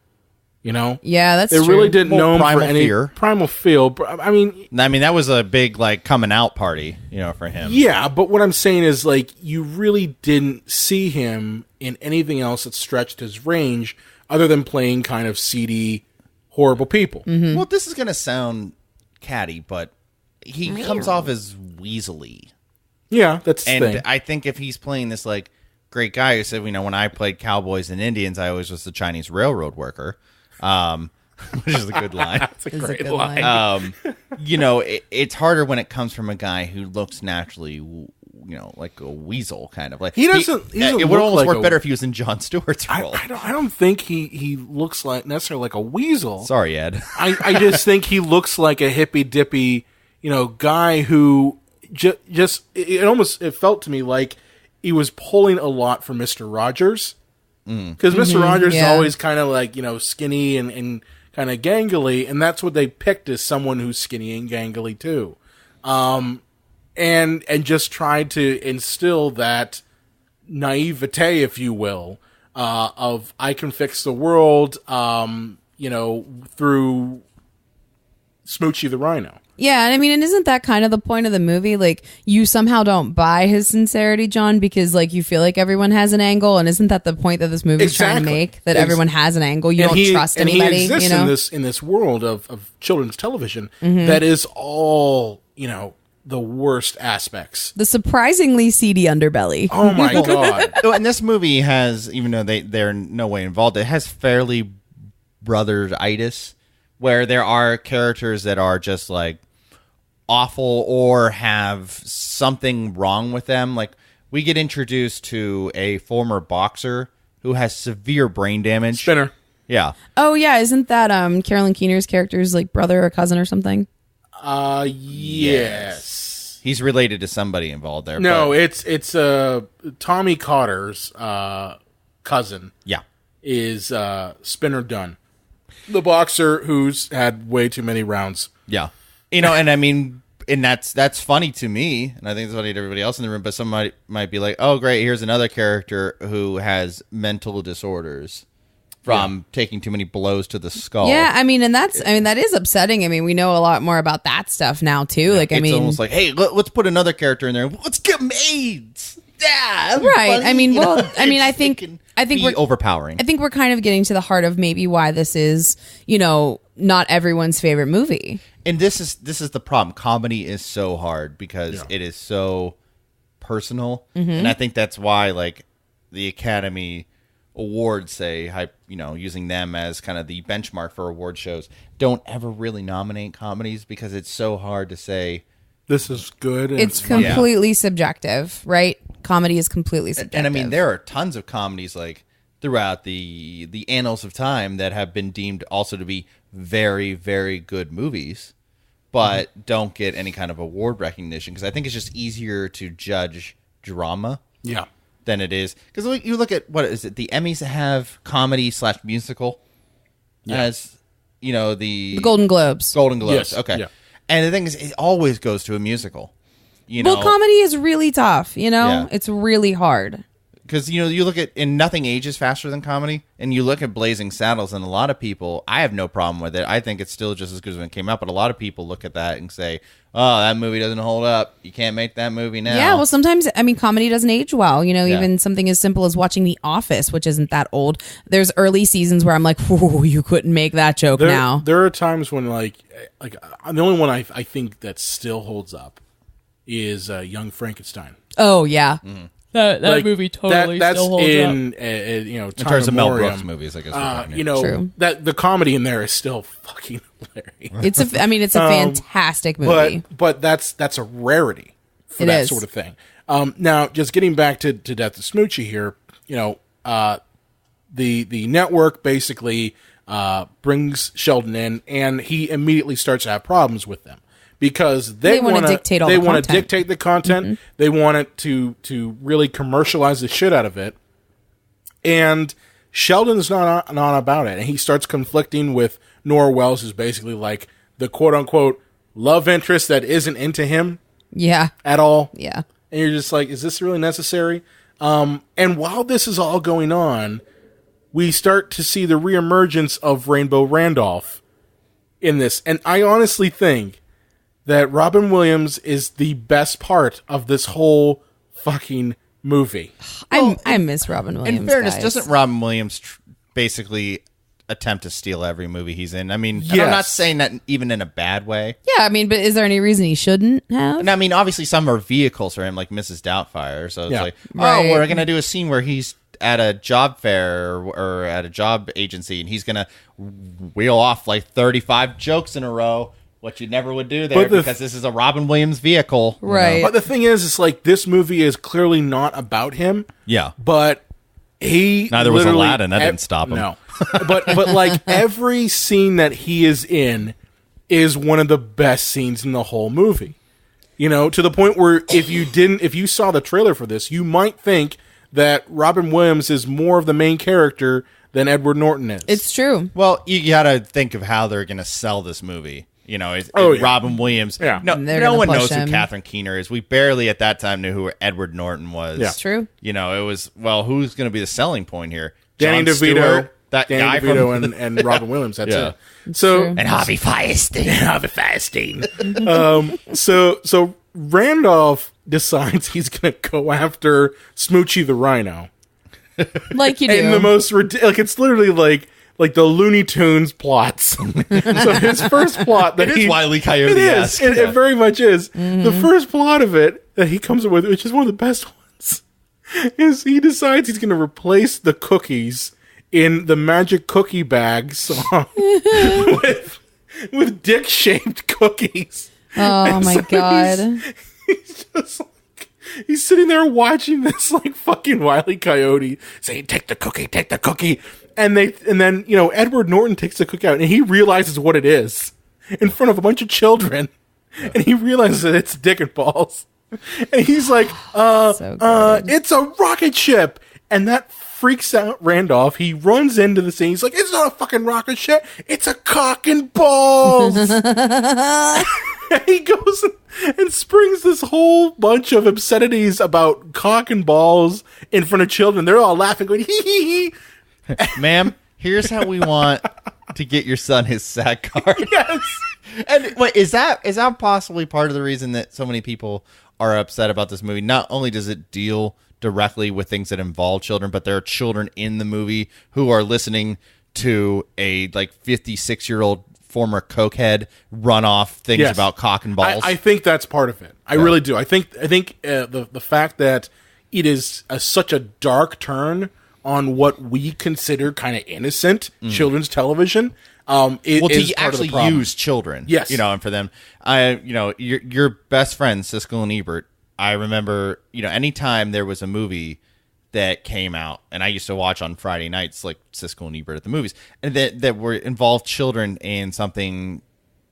Yeah, that's they true. really didn't know him Primal for any Fear. Primal Fear. I mean, that was a big coming out party, for him. yeah, but what I'm saying is, like, you really didn't see him in anything else that stretched his range other than playing kind of seedy, horrible people. Mm-hmm. Well, this is gonna sound catty, but he comes off as weaselly. Yeah, that's the And thing. I think if he's playing this great guy who said, when I played Cowboys and Indians, I always was the Chinese railroad worker, which is a good line. That's a Is a great good line. line. It's harder when it comes from a guy who looks naturally like a weasel kind of like He doesn't it would look almost like work better if he was in Jon Stewart's I role. don't think he looks like necessarily like a weasel. Sorry, Ed. I just think he looks like a hippy dippy, guy who just it felt to me like he was pulling a lot from Mr. Rogers. Because Mr. Rogers is always kind of like, skinny and kind of gangly, and that's what they picked as someone who's skinny and gangly too. And just tried to instill that naivete, if you will, of I can fix the world, through Smoochy the Rhino. Yeah, and and isn't that kind of the point of the movie? Like, you somehow don't buy his sincerity, John, because like you feel like everyone has an angle, and isn't that the point that this movie's trying to make? That everyone has an angle. You don't trust anybody. He exists in this world of children's television that is all the worst aspects. The surprisingly seedy underbelly. Oh my god! And this movie has, even though they're no way involved, it has fairly brotheritis, where there are characters that are just like awful or have something wrong with them. Like, we get introduced to a former boxer who has severe brain damage. Spinner. Yeah. Oh yeah, isn't that Carolyn Keener's character's like brother or cousin or something? Yes. He's related to somebody involved there. No, it's Tommy Cotter's cousin. Yeah. Is Spinner Dunn, the boxer who's had way too many rounds. Yeah. And that's funny to me, and I think it's funny to everybody else in the room, but somebody might be like, oh, great, here's another character who has mental disorders from taking too many blows to the skull. Yeah, that is upsetting. We know a lot more about that stuff now, too. Yeah, it's almost like, hey, let's put another character in there. Let's get AIDS. Yeah, right. Funny, I think we're overpowering. I think we're kind of getting to the heart of maybe why this is, not everyone's favorite movie. And this is the problem. Comedy is so hard because it is so personal, and I think that's why like the Academy Awards say, using them as kind of the benchmark for award shows, don't ever really nominate comedies because it's so hard to say this is good. It's completely subjective, right? Comedy is completely subjective. And there are tons of comedies like throughout the annals of time that have been deemed also to be very, very good movies, but don't get any kind of award recognition because I think it's just easier to judge drama than it is. Because you look at, what is it, the Emmys have comedy/musical as, the Golden Globes. Yes. Okay. Yeah. And the thing is, it always goes to a musical. Well, comedy is really tough, It's really hard. Because, you look at, and nothing ages faster than comedy, and you look at Blazing Saddles, and a lot of people, I have no problem with it. I think it's still just as good as when it came out, but a lot of people look at that and say, oh, that movie doesn't hold up. You can't make that movie now. Yeah, well, sometimes, comedy doesn't age well. Even something as simple as watching The Office, which isn't that old. There's early seasons where I'm like, whoa, you couldn't make that joke now. There are times when, like the only one I think that still holds up is Young Frankenstein. Oh, yeah. Mm-hmm. That movie totally still holds up. In terms of Mel Brooks movies, I guess. True. That the comedy in there is still fucking hilarious. It's a fantastic movie. But that's a rarity for that sort of thing. Now, just getting back to Death of Smoochy here, the network basically brings Sheldon in, and he immediately starts to have problems with them. Because they want to dictate the content. Mm-hmm. They want it to really commercialize the shit out of it. And Sheldon's not about it. And he starts conflicting with Nora Wells, who's basically like the quote unquote love interest that isn't into him. Yeah. At all. Yeah. And you're just like, is this really necessary? And while this is all going on, we start to see the reemergence of Rainbow Randolph in this. And I honestly think that Robin Williams is the best part of this whole fucking movie. I miss Robin Williams. In fairness, guys. doesn't Robin Williams basically attempt to steal every movie he's in? Yes. And I'm not saying that even in a bad way. Yeah, but is there any reason he shouldn't have? And obviously some are vehicles for him, like Mrs. Doubtfire. So it's right. We're going to do a scene where he's at a job fair or at a job agency, and he's going to wheel off like 35 jokes in a row what you never would do there because this is a Robin Williams vehicle. Right. But the thing is, it's like this movie is clearly not about him. Yeah. But he Neither was literally- Aladdin. That didn't stop him. No. but like every scene that he is in is one of the best scenes in the whole movie. You know, to the point where if you saw the trailer for this, you might think that Robin Williams is more of the main character than Edward Norton is. It's true. Well, you got to think of how they're going to sell this movie. You know, yeah. Robin Williams. Yeah. No They're one gonna knows push him. who Catherine Keener is. We barely at that time knew who Edward Norton was. Yeah. It's true. You know, it was, well, who's going to be the selling point here? Danny Jon DeVito, Stewart, that guy DeVito from and Robin Williams. That's Yeah. it. So true. and Harvey Firestein. so Randolph decides he's going to go after Smoochy the Rhino. Like you do. And the most like it's literally like the Looney Tunes plots. So his first plot that It is Wile E. Coyote. it is. It very much is. The first plot of it that he comes up with, which is one of the best ones, is he decides he's going to replace the cookies in the Magic Cookie Bag song with dick-shaped cookies. Oh my God. He's just like, he's sitting there watching this like fucking Wile E. Coyote saying, take the cookie. And then, you know, Edward Norton takes the cookie out and he realizes what it is in front of a bunch of children. And he realizes that it's dick and balls. And he's like, So good. it's a rocket ship. And that freaks out Randolph. He runs into the scene. He's like, it's not a fucking rocket ship. It's a cock and balls. And he goes and springs this whole bunch of obscenities about cock and balls in front of children. They're all laughing, going, hee hee hee. Ma'am, here's how we want to get your son his SAG card. Yes. And wait, is that possibly part of the reason that so many people are upset about this movie? Not only does it deal directly with things that involve children, but there are children in the movie who are listening to a like 56-year-old former cokehead run off things Yes. about cock and balls. I think that's part of it. I really do. I think the fact that it is such a dark turn on what we consider kind of innocent children's television. It is to part of the actually problem. use children, Yes. you know, and for them, your best friends Siskel and Ebert. I remember, anytime there was a movie that came out, and I used to watch on Friday nights, like Siskel and Ebert at the movies, and that were involved children in something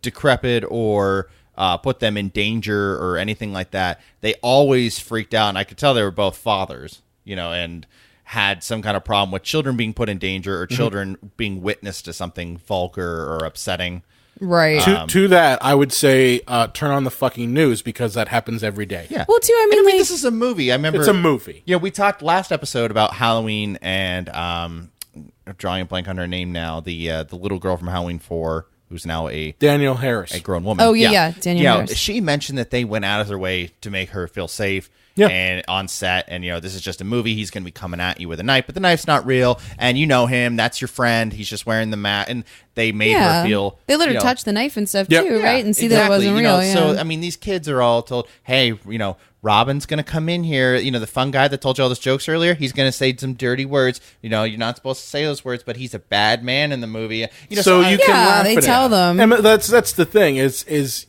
decrepit or put them in danger or anything like that. They always freaked out, and I could tell they were both fathers, and had some kind of problem with children being put in danger or children being witness to something vulgar or upsetting. Right. To that, I would say turn on the fucking news because that happens every day. Yeah. Well, too, I mean, And like, this is a movie. I remember It's a movie. Yeah, we talked last episode about Halloween and I'm drawing a blank on her name now. The little girl from Halloween 4, who's now a Daniel Harris. grown woman. Oh, yeah, Danielle Harris. She mentioned that they went out of their way to make her feel safe. Yeah. And on set, and this is just a movie. He's going to be coming at you with a knife, but the knife's not real, and you know him. That's your friend. He's just wearing the mask, and they made her feel. They let her touch the knife and stuff Yep. too, Yeah, right? And see that it wasn't you real. know, Yeah. So I mean, these kids are all told, "Hey, Robin's going to come in here. The fun guy that told you all those jokes earlier. He's going to say some dirty words. You're not supposed to say those words, but he's a bad man in the movie. So you can laugh they at tell it. them. And that's the thing is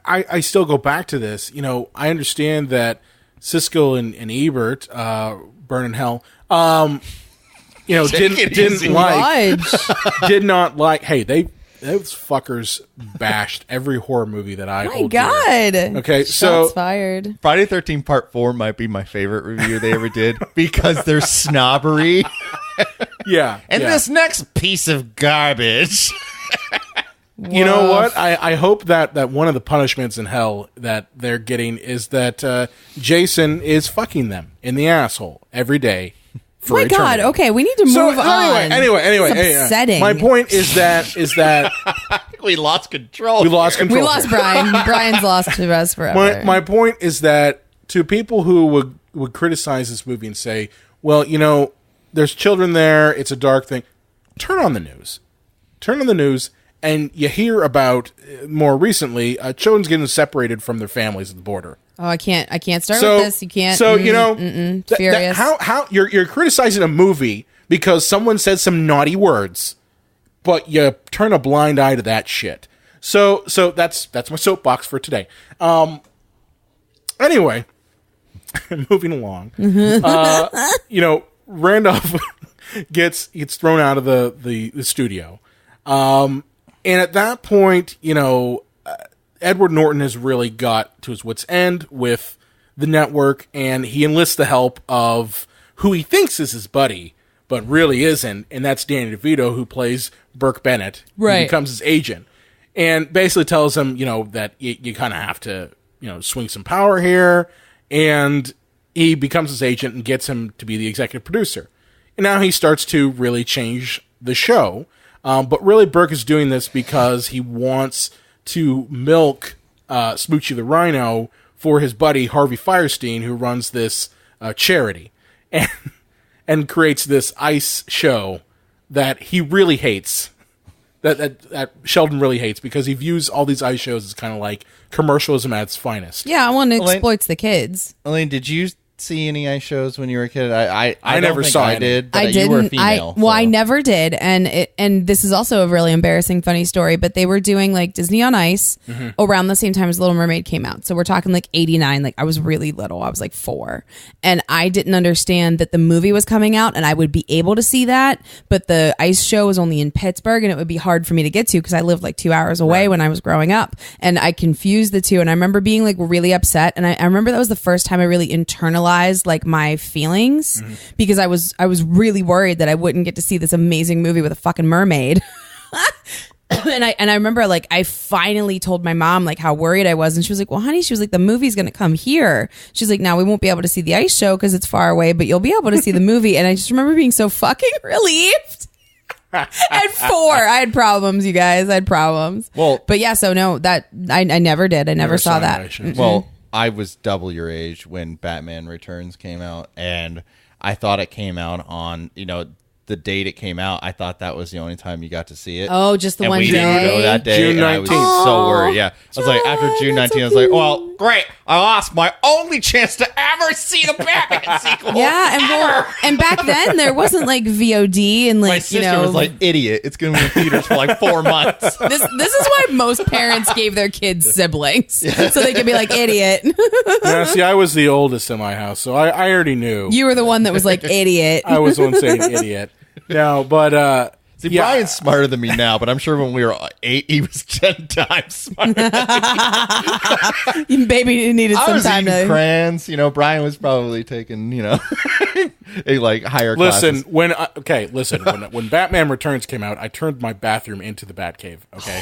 I still go back to this. I understand that Siskel and Ebert, burn in hell, didn't like, Fudge. did not like. Hey, those fuckers bashed every horror movie that I My hold dear. God. Okay, Shots so fired. Friday 13 Part 4 might be my favorite review they ever did because they're snobbery. yeah, And yeah. this next piece of garbage. You know what? I hope that one of the punishments in hell that they're getting is that Jason is fucking them in the asshole every day for My God. eternity. Okay, we need to move on. Anyway, It's upsetting. my point is that We lost control. we lost control. We lost Brian. Brian's lost to us forever. My point is that to people who would criticize this movie and say, well, there's children there, it's a dark thing. Turn on the news. And you hear about, more recently, children's getting separated from their families at the border. Oh, I can't start with this. You can't. So furious. how you're criticizing a movie because someone said some naughty words, but you turn a blind eye to that shit. So that's my soapbox for today. Anyway, moving along. Randolph gets thrown out of the studio. And at that point, Edward Norton has really got to his wit's end with the network, and he enlists the help of who he thinks is his buddy, but really isn't, and that's Danny DeVito, who plays Burke Bennett, who becomes his agent, and basically tells him, that you kind of have to, swing some power here, and he becomes his agent and gets him to be the executive producer. And now he starts to really change the show, but really Burke is doing this because he wants to milk Smoochy the Rhino for his buddy Harvey Fierstein, who runs this charity, and creates this ice show that he really hates, that Sheldon really hates, because he views all these ice shows as kind of like commercialism at its finest. Yeah, one exploits the kids. Elaine, did you see any ice shows when you were a kid? I never don't think saw I any. did. But I didn't. You were a female. I never did, and this is also a really embarrassing, funny story. But they were doing like Disney on Ice around the same time as Little Mermaid came out. So we're talking like '89. Like I was really little. I was like 4, and I didn't understand that the movie was coming out, and I would be able to see that, but the ice show was only in Pittsburgh, and it would be hard for me to get to because I lived like 2 hours away when I was growing up, and I confused the two. And I remember being like really upset, and I remember that was the first time I really internalized like my feelings, because I was really worried that I wouldn't get to see this amazing movie with a fucking mermaid. and I remember like I finally told my mom like how worried I was, and she was like, well honey, she was like, the movie's gonna come here. She's like, now we won't be able to see the ice show because it's far away, but you'll be able to see the movie. And I just remember being so fucking relieved. At 4, I had problems, you guys. I had problems. Well, but yeah, so no, that I never did. I never saw that. Well, I was double your age when Batman Returns came out, and I thought it came out on, the date it came out. I thought that was the only time you got to see it. Oh, just the and one we day? didn't go that day. June and I was 19th. so worried. Yeah. I was like, after June 19th, I was like, well, great. I lost my only chance to ever see the Batman sequel. Yeah, and back then there wasn't like VOD and like, my sister was like, idiot. It's going to be in theaters for like 4 months. This is why most parents gave their kids siblings, so they could be like, idiot. Yeah, see, I was the oldest in my house, so I already knew. You were the one that was like, idiot. I was the one saying idiot. No, but see, Brian's smarter than me now, but I'm sure when we were 8, he was 10 times smarter. Baby needed I some was time eating to. crayons. Brian was probably taking, a like higher. listen, classes. when Batman Returns came out, I turned my bathroom into the Batcave. Okay.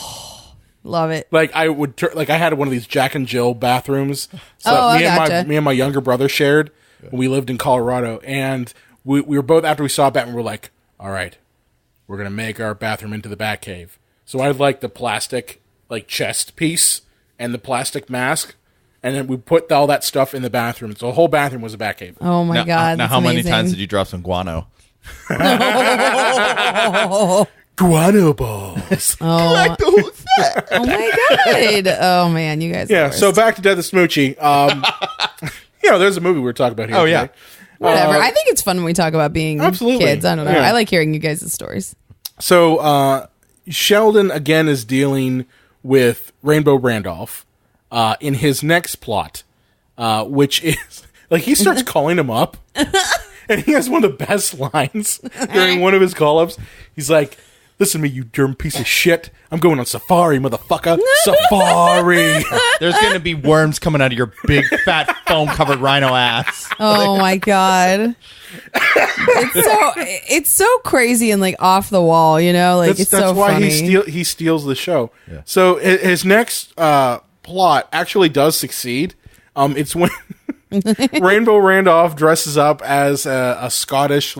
Love it. Like I would, I had one of these Jack and Jill bathrooms. So me and my younger brother shared. When we lived in Colorado, and we were both, after we saw Batman, we were like, all right, we're gonna make our bathroom into the Batcave. So I had like the plastic like chest piece and the plastic mask, and then we put all that stuff in the bathroom. So the whole bathroom was a Batcave. Oh my god! Now, that's how many amazing. times did you drop some guano? Guano balls. Oh my god! Oh man, you guys. Yeah. Are So back to Death of Smoochy. There's a movie we were talking about here. Oh, today. yeah. whatever. I think it's fun when we talk about being Absolutely. kids. I don't know. Yeah. I like hearing you guys' stories. So Sheldon again is dealing with Rainbow Randolph in his next plot, which is like he starts calling him up, and he has one of the best lines during one of his call-ups. He's like, "Listen to me, you germ piece of shit. I'm going on safari, motherfucker. Safari." There's going to be worms coming out of your big, fat, foam-covered rhino ass. Oh my god. It's so crazy and like off the wall, like it's so why funny. he steals the show. Yeah. So his next plot actually does succeed. It's when Rainbow Randolph dresses up as a Scottish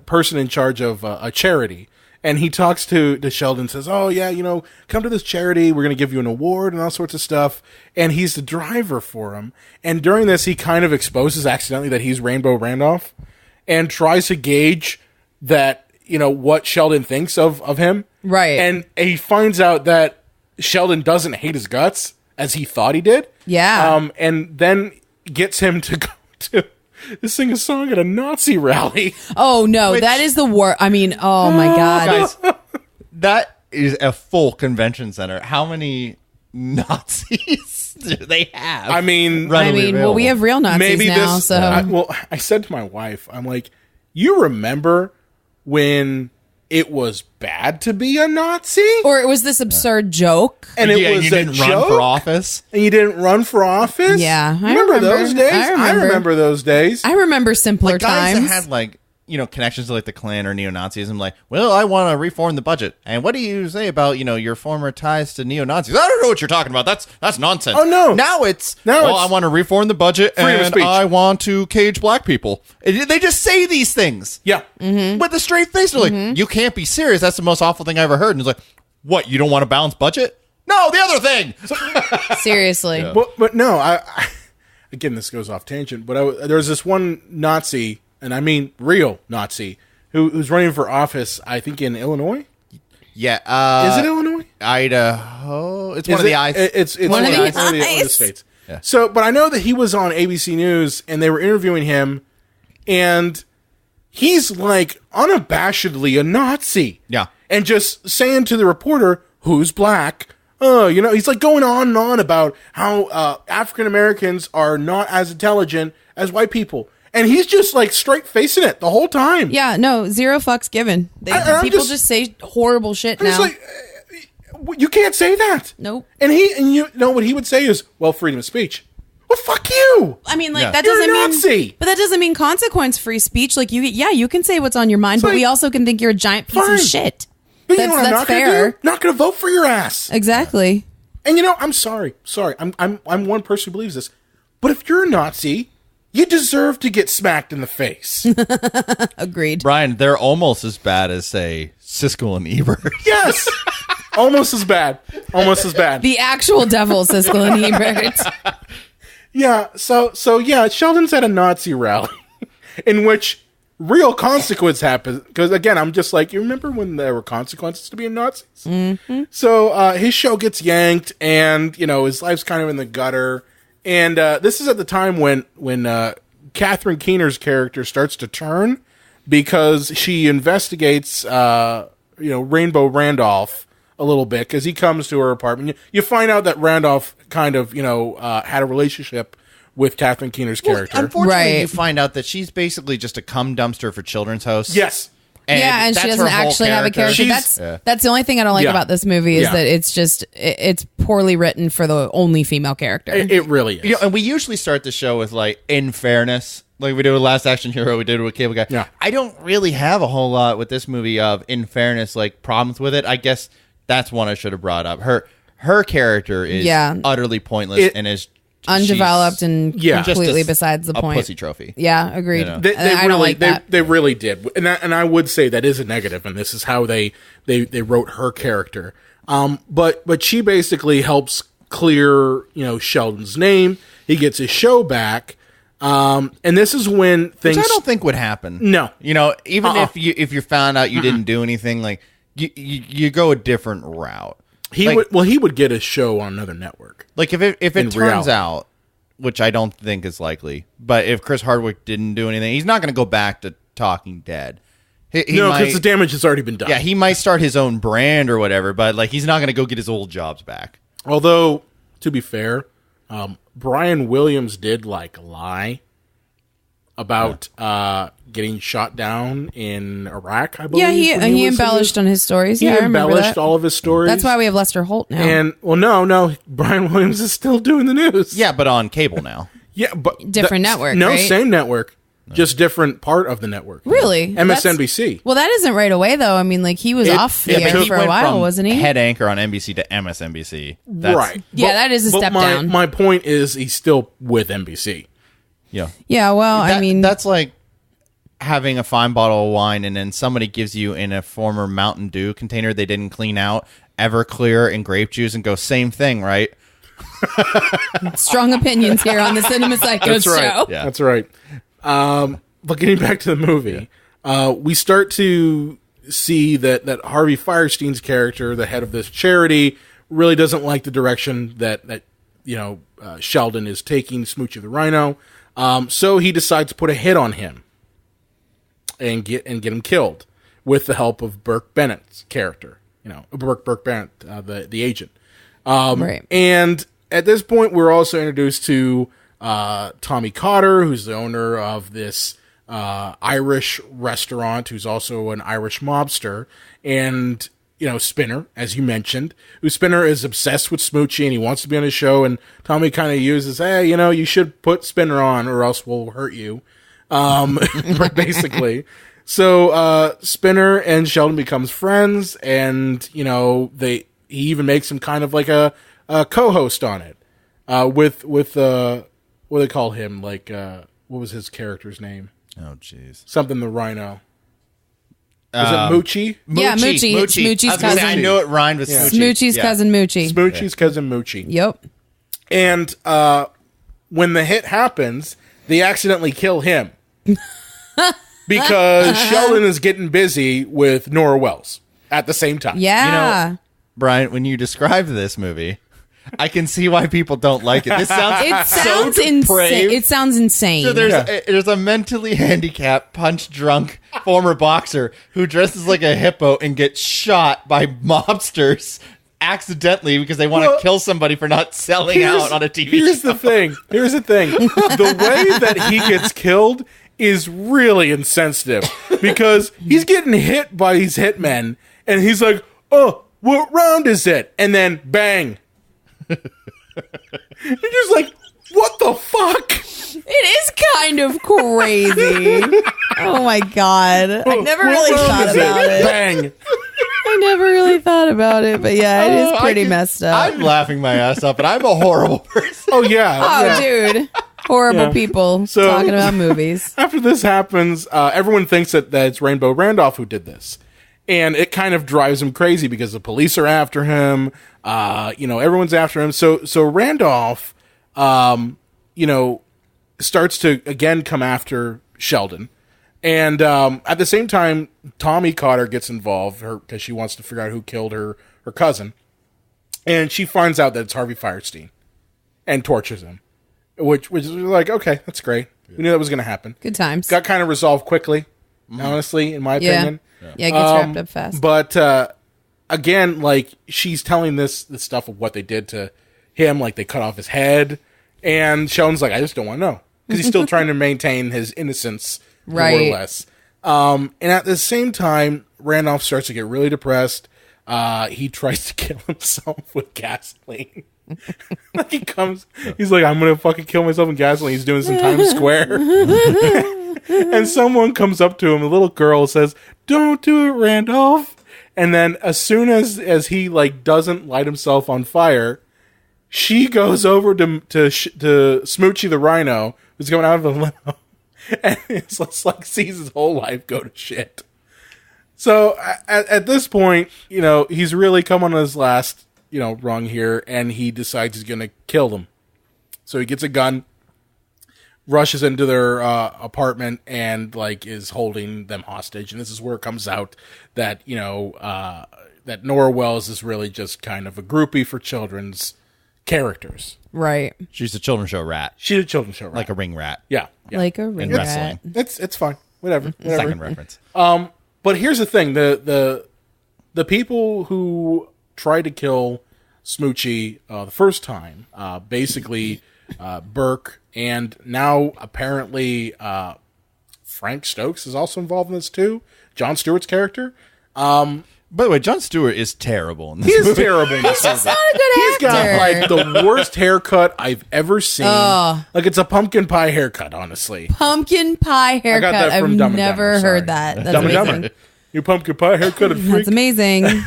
person in charge of a charity, and he talks to Sheldon, says, "Oh yeah, come to this charity. We're going to give you an award and all sorts of stuff." And he's the driver for him. And during this, he kind of exposes accidentally that he's Rainbow Randolph, and tries to gauge that what Sheldon thinks of him. Right. And he finds out that Sheldon doesn't hate his guts as he thought he did. Yeah. And then gets him to go to sing a song at a Nazi rally. Oh no, that is the worst. I mean, oh my god. Guys, that is a full convention center. How many Nazis do they have? I mean, well, we have real Nazis now. I said to my wife, I'm like, you remember when it was bad to be a Nazi? Or it was this absurd joke. And it was you didn't joke? run for office? And you didn't run for office? Yeah, I remember remember. those days? I remember those days. I remember simpler Guys times. that had connections to the Klan or neo-Nazism, well, I want to reform the budget. And what do you say about, your former ties to neo-Nazis? I don't know what you're talking about. That's nonsense. Oh, no. Now I want to reform the budget and I want to cage black people. They just say these things. Yeah. Mm-hmm. With a straight face. They're like, you can't be serious. That's the most awful thing I ever heard. And it's like, what, you don't want a balanced budget? No, the other thing. Seriously. Yeah. But no, I again, this goes off tangent, but there was this one Nazi, and I mean real Nazi, who's running for office, I think in Illinois. Yeah. Is it Illinois? Idaho. It's one of the eyes. It's One of the the states. Yeah. So, but I know that he was on ABC News, and they were interviewing him, and he's like unabashedly a Nazi. Yeah. And just saying to the reporter, who's black? Oh, he's like going on and on about how African Americans are not as intelligent as white people. And he's just like straight facing it the whole time. Yeah, no, zero fucks given. People just say horrible shit now. It's like, you can't say that. Nope. And what he would say is, well, freedom of speech. Well, fuck you. I mean, Yeah. that You're doesn't a mean, Nazi. but that doesn't mean consequence-free speech. Like you can say what's on your mind, but like, we also can think you're a giant piece fine. of shit. But you know what I'm That's not gonna fair. do? Not going to vote for your ass. Exactly. And I'm sorry. I'm one person who believes this. But if you're a Nazi, you deserve to get smacked in the face. Agreed. Brian, they're almost as bad as, say, Siskel and Ebert. Yes. Almost as bad. Almost as bad. The actual devil, Siskel and Ebert. Yeah. So yeah, Sheldon's at a Nazi rally in which real consequence happens. Because again, I'm just like, you remember when there were consequences to being Nazis? Mm-hmm. So his show gets yanked, and his life's kind of in the gutter. And this is at the time when Catherine Keener's character starts to turn because she investigates Rainbow Randolph a little bit because he comes to her apartment. You find out that Randolph kind of had a relationship with Catherine Keener's character. Unfortunately, you find out that she's basically just a cum dumpster for children's hosts. Yes. And she that's doesn't her whole actually have a character. That's the only thing I don't like Yeah. about this movie is Yeah. that it's poorly written for the only female character. It really is. And we usually start the show with in fairness, like we did with Last Action Hero, we did with Cable Guy. Yeah. I don't really have a whole lot with this movie of in fairness, problems with it. I guess that's one I should have brought up. Her character is utterly pointless and is undeveloped and completely just besides the point. A pussy trophy. Yeah, agreed. I don't like that. They really did, and I would say that is a negative, and this is how they wrote her character. But she basically helps clear Sheldon's name. He gets his show back, and this is when things. Which I don't think would happen. No, even if you found out you didn't do anything, you go a different route. He would get a show on another network. If it turns out, which I don't think is likely, but if Chris Hardwick didn't do anything, he's not going to go back to Talking Dead. No, because the damage has already been done. Yeah, he might start his own brand or whatever, but he's not going to go get his old jobs back. Although, to be fair, Brian Williams did lie about getting shot down in Iraq, I believe. Yeah, he embellished on his stories. He I remember embellished that. all of his stories. That's why we have Lester Holt now. And no, Brian Williams is still doing the news. Yeah, but on cable now. Yeah, but Different network, No, right? same network, just different part of the network. Really? MSNBC. Well, that isn't right away though. I mean, he was off the air he for a went while, from wasn't he? Head anchor on NBC to MSNBC. Right. Yeah, that is a step down. My point is he's still with NBC. Yeah. Yeah, well, that's like having a fine bottle of wine and then somebody gives you in a former Mountain Dew container they didn't clean out Everclear and grape juice and go same thing, right? strong opinions here on the Cinema Psycho show. Right. Yeah. That's right. But getting back to the movie, we start to see that Harvey Firestein's character, the head of this charity, really doesn't like the direction that Sheldon is taking Smoochy the Rhino. So he decides to put a hit on him and get him killed with the help of Burke Bennett's character. Burke Barrett, the agent. Right. And at this point, we're also introduced to Tommy Cotter, who's the owner of this Irish restaurant, who's also an Irish mobster, and Spinner, as you mentioned, who Spinner is obsessed with Smoochy and he wants to be on his show, and Tommy kind of uses, hey, you should put Spinner on or else we'll hurt you, basically. So Spinner and Sheldon becomes friends, and he even makes him kind of like a co-host on it, with what do they call him? Like what was his character's name? Oh, jeez. Something the Rhino. Was it Moochie? Yeah, Moochie. It's Moochie's cousin. I know it rhymed with Smoochy. Smoochie's cousin Moochie. Smoochie's cousin Moochie. Yep. And when the hit happens, they accidentally kill him. Because Sheldon is getting busy with Nora Wells at the same time. Yeah. Brian, when you described this movie, I can see why people don't like it. This sounds sounds insane. It sounds insane. So there's a mentally handicapped, punch-drunk former boxer who dresses like a hippo and gets shot by mobsters accidentally because they want to kill somebody for not selling out on a TV show. Here's the thing. The way that he gets killed is really insensitive because he's getting hit by these hitmen and he's like, oh, what round is it? And then bang. You're just like, what the fuck? It is kind of crazy. Oh my God. I never really thought about it. Bang. I never really thought about it, but yeah, it is pretty messed up. I'm laughing my ass off, and I'm a horrible person. Oh, yeah. Oh, dude. Horrible people talking about movies. After this happens, everyone thinks that it's Rainbow Randolph who did this. And it kind of drives him crazy because the police are after him. Everyone's after him. So Randolph, starts to, again, come after Sheldon. And at the same time, Tommy Cotter gets involved because she wants to figure out who killed her cousin. And she finds out that it's Harvey Fierstein and tortures him. Which is like, okay, that's great. We knew that was going to happen. Good times. Got kind of resolved quickly, honestly, in my opinion. Yeah, it gets wrapped up fast. But again, like, she's telling this stuff of what they did to him, like they cut off his head, and Sheldon's like, I just don't want to know. Because he's still trying to maintain his innocence, more or less. And at the same time, Randolph starts to get really depressed. He tries to kill himself with gasoline. Like he's like, I'm gonna fucking kill myself in gasoline. He's doing some Times Square. And someone comes up to him, a little girl says, don't do it, Randolph. And then as soon as he like doesn't light himself on fire, she goes over to Smoochy the Rhino, who's going out of the limo, and it's just like sees his whole life go to shit. So at this point, he's really come on his last rung here, and he decides he's gonna kill them. So he gets a gun, rushes into their apartment, and like is holding them hostage. And this is where it comes out that that Nora Wells is really just kind of a groupie for children's characters. Right. She's a children's show rat. She's a children's show rat, like a ring rat. Yeah. Like a ring In rat. wrestling. It's fine. Whatever. Second reference. But here's the thing: the people who tried to kill Smoochy the first time, basically Burke, and now apparently Frank Stokes is also involved in this too. Jon Stewart's character. By the way, Jon Stewart is terrible in this He is movie. terrible in this He's movie. not a good He's got actor. like the worst haircut I've ever seen. Like it's a pumpkin pie haircut, honestly. Pumpkin pie haircut. that from I've Dumb and never Dumber, heard sorry. that. That's Dumb and amazing. Dumber. Your pumpkin pie haircut, a freak. That's amazing.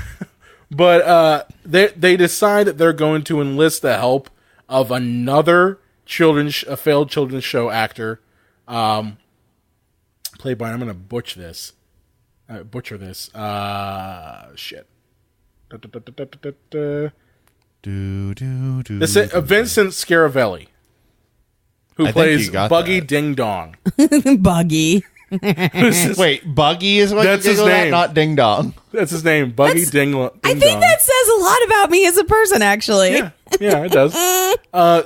But they decide that they're going to enlist the help of another failed children's show actor, played by, I'm going to butcher this. Shit. This is Vincent Scaravelli, who I think plays you got Buggy that. Ding Dong. Buggy. Wait, Buggy is what That's you his giggle at, name. not Ding Dong. That's his name, Buggy Ding Dong. I think that says a lot about me as a person, actually. Yeah, it does.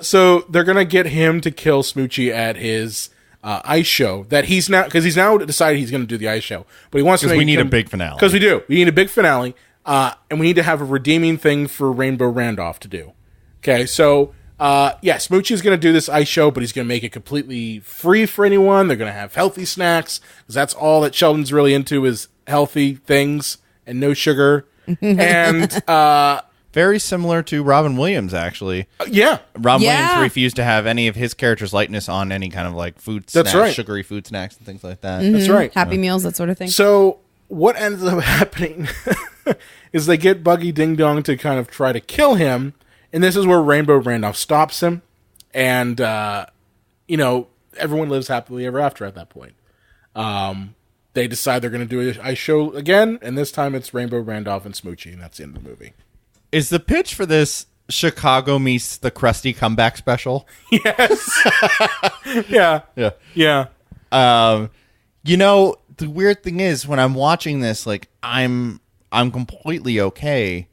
So they're gonna get him to kill Smoochy at his ice show that he's now decided he's gonna do the ice show, but he wants to. Because we make need a him- big finale. Because we do. We need a big finale. And we need to have a redeeming thing for Rainbow Randolph to do. Okay, so, Smoochy's going to do this ice show, but he's going to make it completely free for anyone. They're going to have healthy snacks, because that's all that Sheldon's really into is healthy things and no sugar. And, very similar to Robin Williams, actually. Robin Williams refused to have any of his character's likeness on any kind of like food snacks, sugary food snacks and things like that. That's right. Happy Meals, that sort of thing. So what ends up happening is they get Buggy Ding Dong to kind of try to kill him, and this is where Rainbow Randolph stops him, and everyone lives happily ever after at that point. They decide they're going to do an ice show again, and this time it's Rainbow Randolph and Smoochy, and that's the end of the movie. Is the pitch for this Chicago meets the Krusty comeback special? Yes. Yeah. The weird thing is when I'm watching this, like I'm completely okay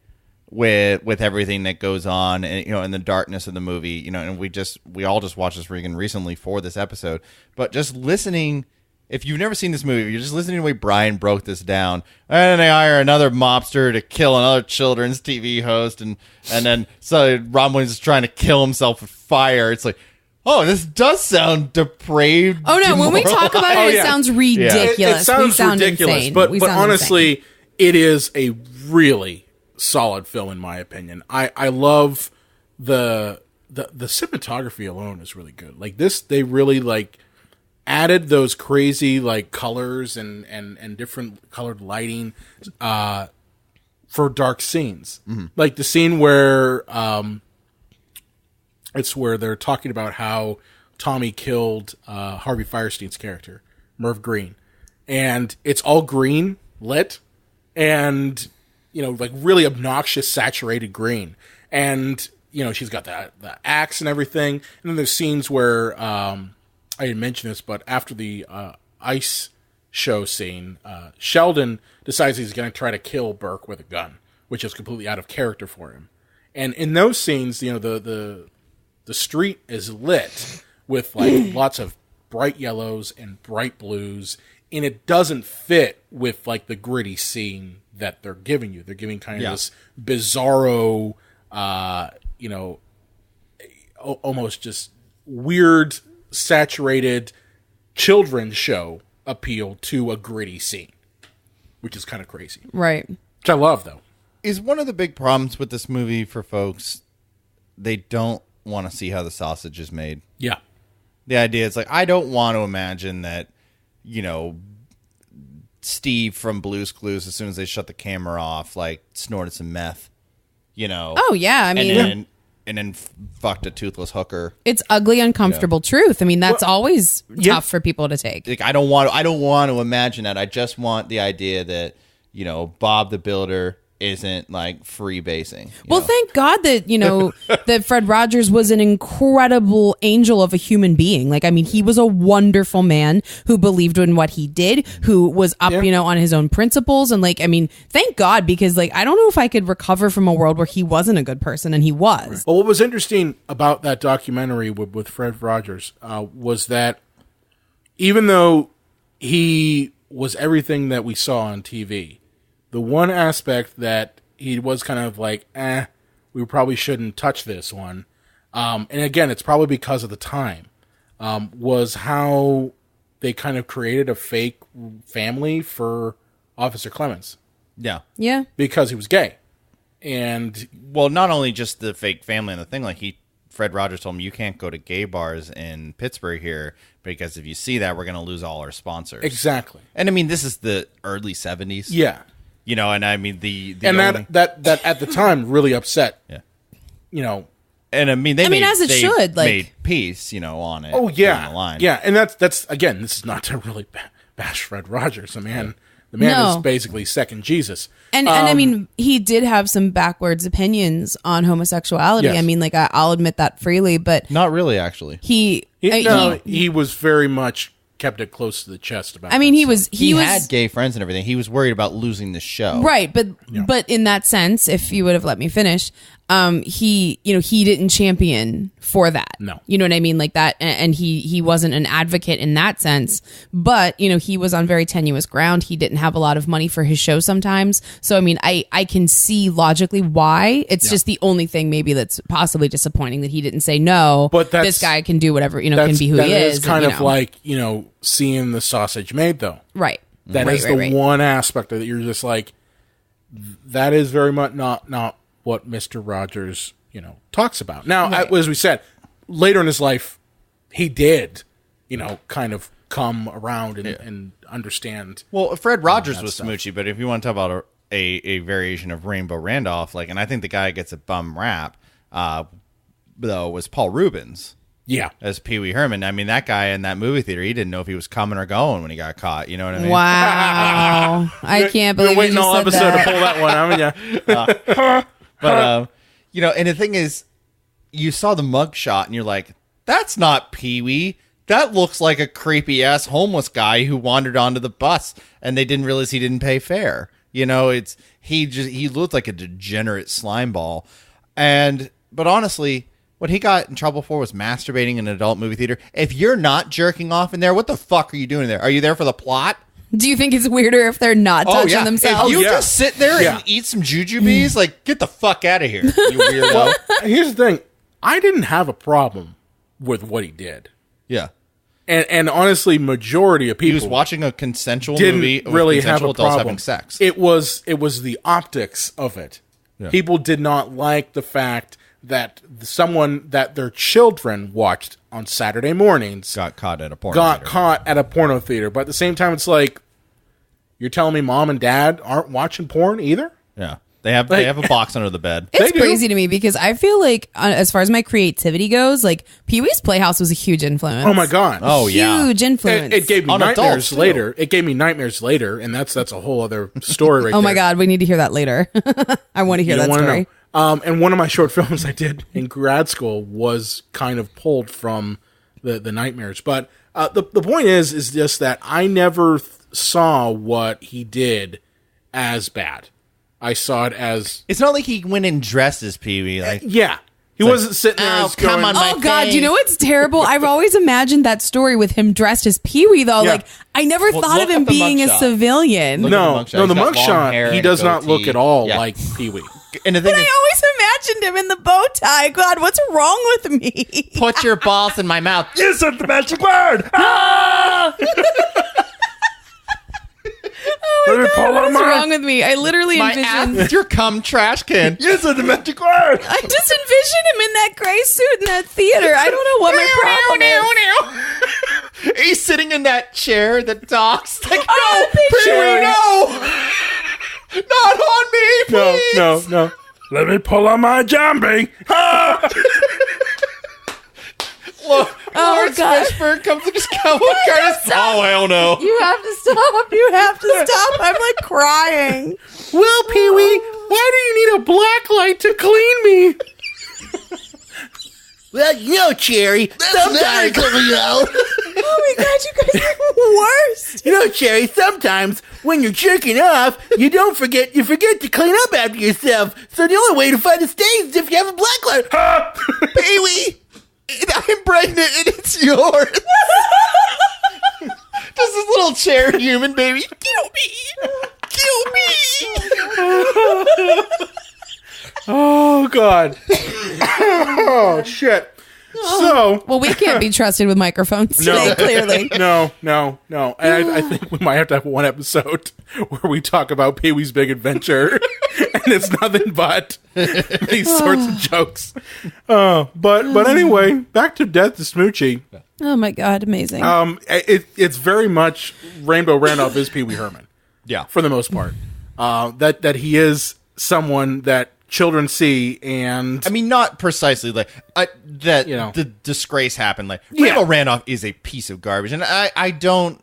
with everything that goes on, and in the darkness of the movie, and we all just watched this recently for this episode, but just listening. If you've never seen this movie, you're just listening to the way Brian broke this down. And they hire another mobster to kill another children's TV host. And then so Robin Williams is trying to kill himself with fire. It's like, oh, this does sound depraved. Oh, no. When we talk about it, it sounds ridiculous. It sounds ridiculous. Insane. But honestly, it is a really solid film, in my opinion. I love the cinematography alone is really good. Like this, they really added those crazy colors and different colored lighting for dark scenes. Mm-hmm. Like the scene where it's where they're talking about how Tommy killed Harvey Firestein's character, Merv Green. And it's all green lit and really obnoxious saturated green. And she's got the axe and everything. And then there's scenes where I didn't mention this, but after the ice show scene, Sheldon decides he's going to try to kill Burke with a gun, which is completely out of character for him. And in those scenes, the street is lit with lots of bright yellows and bright blues, and it doesn't fit with the gritty scene that they're giving you. They're giving kind of this bizarro, almost just weird, saturated children's show appeal to a gritty scene, which is kind of crazy. Right. Which I love, though. Is one of the big problems with this movie for folks, they don't want to see how the sausage is made. Yeah. The idea is I don't want to imagine that, Steve from Blue's Clues, as soon as they shut the camera off, snorted some meth, Oh, yeah. I mean... And then fucked a toothless hooker. It's ugly, uncomfortable truth. I mean, that's always tough for people to take. I don't want to imagine that. I just want the idea that, Bob the Builder isn't free basing. Well, thank God that, that Fred Rogers was an incredible angel of a human being. He was a wonderful man who believed in what he did, who was up, on his own principles. And thank God, because I don't know if I could recover from a world where he wasn't a good person, and he was. Well, what was interesting about that documentary with Fred Rogers was that even though he was everything that we saw on TV, the one aspect that he was kind of we probably shouldn't touch this one, and again, it's probably because of the time, was how they kind of created a fake family for Officer Clemens. Yeah. Yeah. Because he was gay. And well, not only just the fake family and the thing, Fred Rogers told him, you can't go to gay bars in Pittsburgh here, because if you see that, we're going to lose all our sponsors. Exactly. And I mean, this is the early 70s. Yeah. And I mean the and only... that at the time really upset. Yeah. And I mean they made peace, on it. Oh yeah. The line. Yeah, and that's again, this is not to really bash Fred Rogers. The man is basically second Jesus. And I mean, he did have some backwards opinions on homosexuality. Yes. I mean, I'll admit that freely, but not really actually. He was very much kept it close to the chest about. I mean, he had gay friends and everything. He was worried about losing the show, right? But in that sense, if you would have let me finish, he didn't champion for that. No. You know what I mean? Like that. And he wasn't an advocate in that sense, but he was on very tenuous ground. He didn't have a lot of money for his show sometimes. So, I mean, I can see logically why. It's just the only thing maybe that's possibly disappointing that he didn't say no, but this guy can do whatever, can be who he is. That is kind of like, seeing the sausage made though. Right. That is the one aspect of it. You're just like, that is very much not what Mr. Rogers, talks about. Now, as we said, later in his life, he did, kind of come around and understand. Well, Fred Rogers was Smoochy, but if you want to talk about a variation of Rainbow Randolph, and I think the guy gets a bum rap, though, was Paul Rubens. Yeah. As Pee Wee Herman. I mean, that guy in that movie theater, he didn't know if he was coming or going when he got caught. You know what I mean? Wow. I can't believe waiting you just all said episode that. to pull that one. But, and the thing is, you saw the mugshot and you're like, that's not Pee Wee. That looks like a creepy ass homeless guy who wandered onto the bus and they didn't realize he didn't pay fare. He looked like a degenerate slime ball. But honestly, what he got in trouble for was masturbating in an adult movie theater. If you're not jerking off in there, what the fuck are you doing there? Are you there for the plot? Do you think it's weirder if they're not touching themselves? If you just sit there and eat some jujubes, get the fuck out of here, you weirdo. Well, here's the thing. I didn't have a problem with what he did. Yeah. And honestly, majority of people he was watching a consensual didn't movie really with have a adults problem. having sex. It was the optics of it. Yeah. People did not like the fact that their children watched on Saturday mornings got caught at a porno theater. But at the same time, it's like, you're telling me mom and dad aren't watching porn either? Yeah. They have a box under the bed. It's crazy to me because I feel like, as far as my creativity goes, Pee Wee's Playhouse was a huge influence. Oh my god! Oh yeah, huge influence. It gave me nightmares later. It gave me nightmares later, and that's a whole other story. Right oh my there. god, we need to hear that later. I want to hear that story. And one of my short films I did in grad school was kind of pulled from the nightmares. But the point is just that I never saw what he did as bad. I saw it as... It's not like he went and dressed as Pee Wee. Yeah. He wasn't sitting there come on my Oh, God. face. You know what's terrible? I've always imagined that story with him dressed as Pee Wee, though. Yeah. I never thought of him being a civilian. No, the mugshot, he does not look at all like Pee Wee. And the But thing I always imagined him in the bow tie. God, what's wrong with me? put your balls in my mouth. You said the magic word! Ah! What's wrong with me? I literally My envisioned... ass is your cum trash can. You said the magic word! I just envision him in that gray suit in that theater. I don't know what my problem is. He's sitting in that chair that docks. Like, Oh, no, Pee Wee, no! Not on me, please! No. Let me pull on my zombie! Ah! Lawrence God. Fishburne comes to just come with Curtis. Oh, hell no. You have to stop. You have to stop. I'm crying. Well, Pee Wee, why do you need a black light to clean me? Well, Cherry, sometimes coming out. Oh my God, you guys are the worst. Cherry, sometimes when you're jerking off, you forget to clean up after yourself. So the only way to find the stains is if you have a black light. Ah! Pee Wee, I'm pregnant and it's yours. Just this little chair human baby. Kill me. Oh, God. Oh, shit. So... Well, we can't be trusted with microphones today, clearly. No. And I think we might have to have one episode where we talk about Pee Wee's Big Adventure, and it's nothing but these sorts of jokes. But anyway, back to Death to Smoochy. Oh my God, amazing. It's very much Rainbow Randolph is Pee Wee Herman. Yeah. For the most part. That he is someone that children see, and I mean, not precisely like the disgrace happened. Rainbow Randolph is a piece of garbage, and I don't.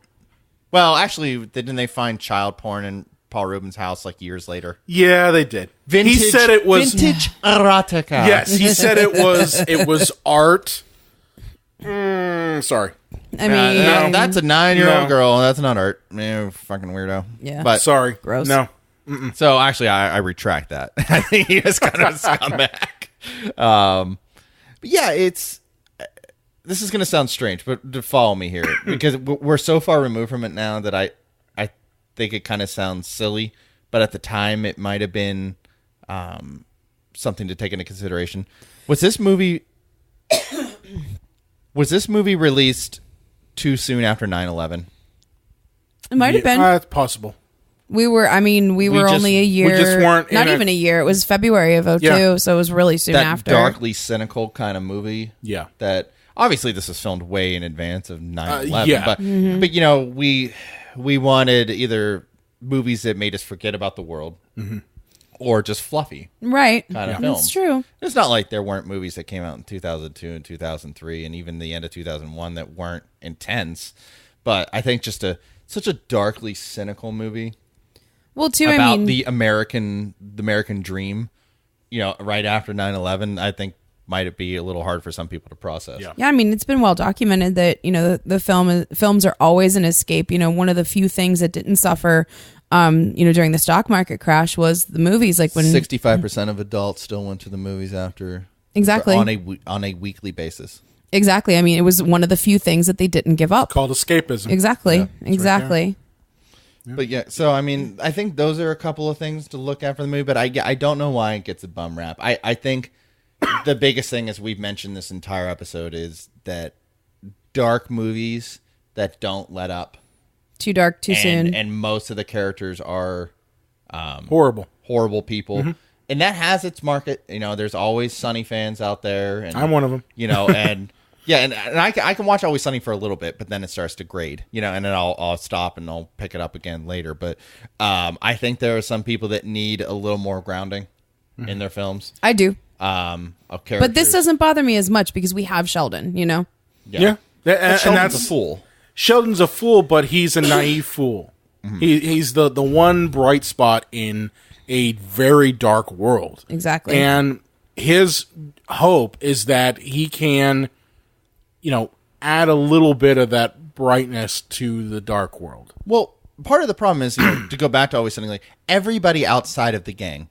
Well, actually, didn't they find child porn in Paul Rubens' house years later? Yeah, they did. He said it was vintage erotica. Yes, he said it was art. Sorry. I mean, that's a 9-year-old No. girl. That's not art. Man, fucking weirdo. Yeah. But Sorry. Gross. No. So actually, I retract that. I think he is kind of a scumbag. But yeah, this is going to sound strange, but to follow me here, because we're so far removed from it now that I think it kind of sounds silly, but at the time it might have been something to take into consideration. Was this movie released too soon after 9/11? It might have been. It's possible. We were only a year. We just weren't not even a year. It was February of 2002, Yeah. so it was really soon That after. darkly cynical kind of movie. Yeah. That obviously this was filmed way in advance of 9/11. Yeah. But but you know, we wanted either movies that made us forget about the world or just fluffy Right. kind of film. That's true. It's not like there weren't movies that came out in 2002 and 2003 and even the end of 2001 that weren't intense. But I think just such a darkly cynical movie. Well, too, about the American dream, you know, right after 9/11, I think might be a little hard for some people to process. Yeah, I mean, it's been well documented that, you know, the films are always an escape. You know, one of the few things that didn't suffer, you know, during the stock market crash was the movies. Like when 65% of adults still went to the movies after Exactly. on a weekly basis. Exactly. I mean, it was one of the few things that they didn't give up. Called escapism. Exactly. Yeah, Exactly. But yeah, so I mean, I think those are a couple of things to look at for the movie, but I don't know why it gets a bum rap. I think the biggest thing, as we've mentioned this entire episode, is that dark movies that don't let up. Too dark, too soon. And most of the characters are horrible people. And that has its market. You know, there's always Sunny fans out there. And, I'm one of them. You know, and yeah, and I can watch Always Sunny for a little bit, but then it starts to grade, you know, and then I'll stop and I'll pick it up again later. But I think there are some people that need a little more grounding in their films. I do. Of characters. But this doesn't bother me as much because we have Sheldon, you know? Yeah. And Sheldon's that's a fool. Sheldon's a fool, but he's a naive fool. He's the one bright spot in a very dark world. Exactly. And his hope is that he can, you know, add a little bit of that brightness to the dark world. Well, part of the problem is, you know, to go back to Always Sunny, like everybody outside of the gang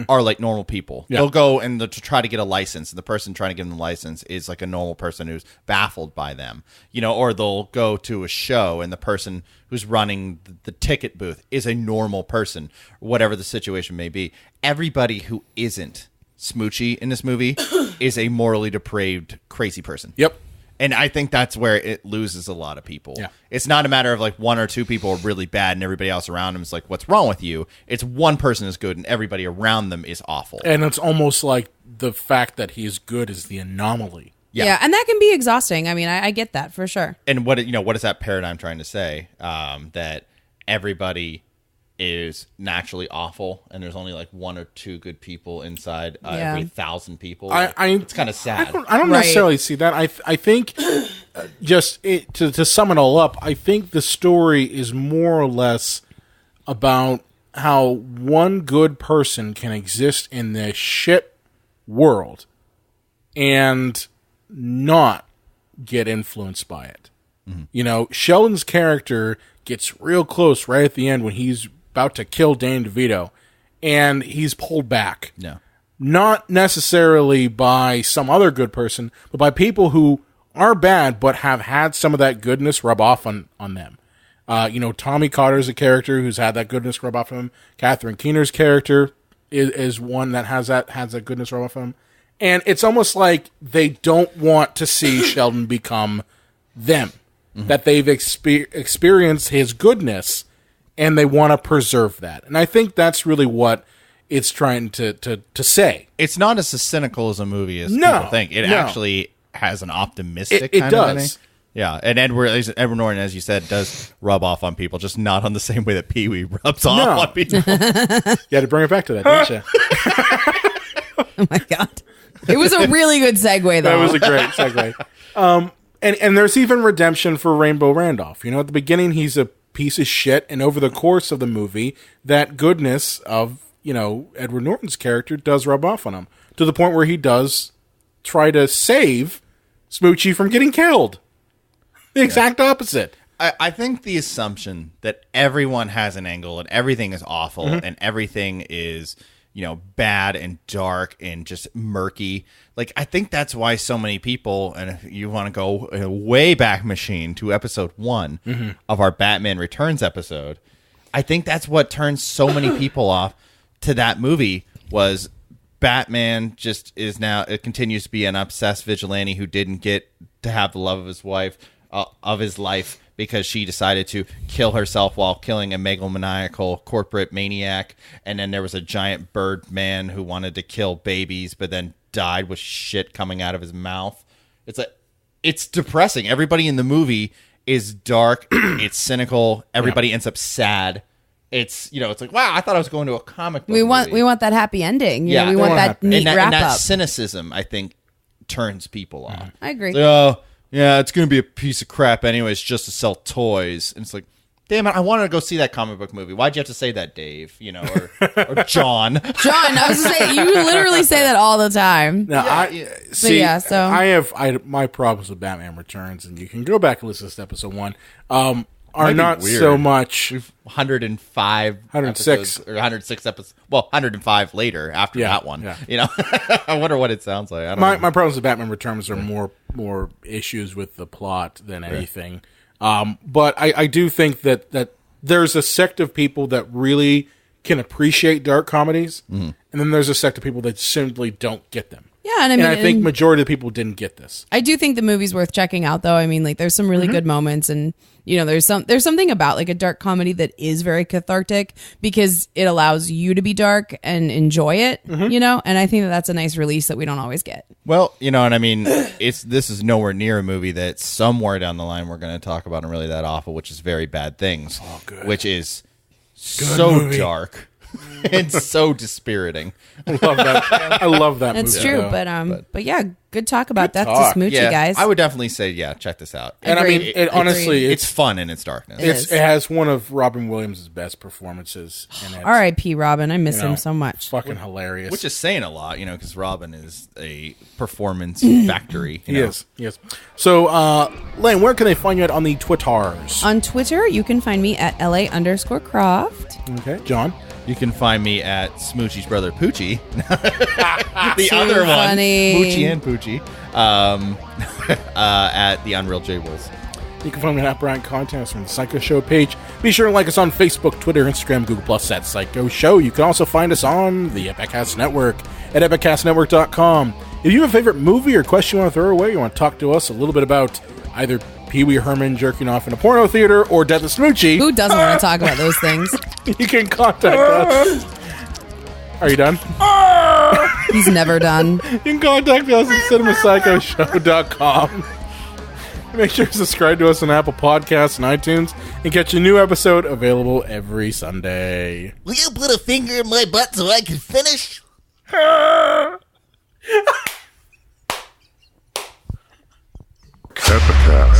are like normal people. Yeah. They'll go and to try to get a license, and the person trying to give them the license is like a normal person who's baffled by them, you know, or they'll go to a show and the person who's running the ticket booth is a normal person, whatever the situation may be. Everybody who isn't Smoochy in this movie is a morally depraved, crazy person. Yep. And I think that's where it loses a lot of people. Yeah. It's not a matter of like one or two people are really bad and everybody else around them is like, what's wrong with you? It's one person is good and everybody around them is awful. And it's almost like the fact that he's good is the anomaly. Yeah. And that can be exhausting. I mean, I get that for sure. And what is that paradigm trying to say? That everybody is naturally awful and there's only like one or two good people inside every 1,000 people. It's kind of sad. I don't necessarily see that. I think to sum it all up, I think the story is more or less about how one good person can exist in this shit world and not get influenced by it. You know, Sheldon's character gets real close right at the end when he's about to kill Danny DeVito, and he's pulled back. Yeah. Not necessarily by some other good person, but by people who are bad but have had some of that goodness rub off on them. You know, Tommy Cotter's a character who's had that goodness rub off on him. Catherine Keener's character is one that has that goodness rub off on him. And it's almost like they don't want to see Sheldon become them. That they've experienced his goodness, and they want to preserve that. And I think that's really what it's trying to say. It's not as cynical as a movie as people think. It actually has an optimistic it kind does. of ending. Yeah, and Edward Norton, as you said, does rub off on people, just not on the same way that Pee-wee rubs off on people. You had to bring it back to that, didn't you? Oh my God. It was a really good segue, though. That was a great segue. And there's even redemption for Rainbow Randolph. You know, at the beginning, he's a piece of shit, and over the course of the movie, that goodness of, you know, Edward Norton's character does rub off on him, to the point where he does try to save Smoochy from getting killed. The exact opposite. I think the assumption that everyone has an angle and everything is awful and everything is, bad and dark and just murky. Like, I think that's why so many people, and if you want to go in a way back machine to episode 1 of our Batman Returns episode, I think that's what turns so many people off to that movie was Batman just is now, it continues to be an obsessed vigilante who didn't get to have the love of his wife, of his life, because she decided to kill herself while killing a megalomaniacal corporate maniac. And then there was a giant bird man who wanted to kill babies, but then died with shit coming out of his mouth. It's depressing. Everybody in the movie is dark. It's cynical. Everybody ends up sad. It's it's like, wow, I thought I was going to a comic book movie. We want that happy ending. We want that neat wrap and that up. cynicism, I think, turns people off. I agree. Yeah, it's going to be a piece of crap anyways, just to sell toys. And it's like, damn it, I wanted to go see that comic book movie. Why'd you have to say that, Dave? Or John. John, I was going to say, you literally say that all the time. Now, I have my problems with Batman Returns, and you can go back and listen to episode 1. Are not weird. So much. 105 106 or 106 episodes. Well, 105 later after that one. Yeah. I wonder what it sounds like. I don't know. My problems with Batman Returns are more issues with the plot than anything. But I do think that there's a sect of people that really can appreciate dark comedies, and then there's a sect of people that simply don't get them. Yeah, and I think majority of people didn't get this. I do think the movie's worth checking out, though. I mean, like, there's some really good moments, and there's something about like a dark comedy that is very cathartic because it allows you to be dark and enjoy it. And I think that's a nice release that we don't always get. Well, and I mean, this is nowhere near a movie that somewhere down the line we're going to talk about and really that awful, which is Very Bad Things, which is so movie. Dark. It's so dispiriting. I love that. I love that That's movie. true, but yeah, good talk about Death talk. to Smoochy, guys. I would definitely say, check this out. And Agreed. I mean, honestly, It's fun in its darkness. it has one of Robin Williams' best performances in it. R.I.P. Robin. I miss him so much. Fucking hilarious. Which is saying a lot, because Robin is a performance factory. Yes. So, Lane, where can they find you at on the Twitters? On Twitter, you can find me at LA_Croft. Okay, John. You can find me at Smoochy's brother Poochie. The Too other funny. one, Moochie and Poochie, at the Unreal J Wolves. You can find me at Brian Contest from the Psycho Show page. Be sure to like us on Facebook, Twitter, Instagram, Google Plus at Psycho Show. You can also find us on the Epicast Network at epicastnetwork.com. If you have a favorite movie or question you want to throw away, you want to talk to us a little bit about either Pee Wee Herman jerking off in a porno theater or Death of Smoochy, Who doesn't want to talk about those things? you can contact us. Are you done? He's never done. You can contact us at cinemapsychoshow.com. Make sure to subscribe to us on Apple Podcasts and iTunes and catch a new episode available every Sunday. Will you put a finger in my butt so I can finish? Epitaph.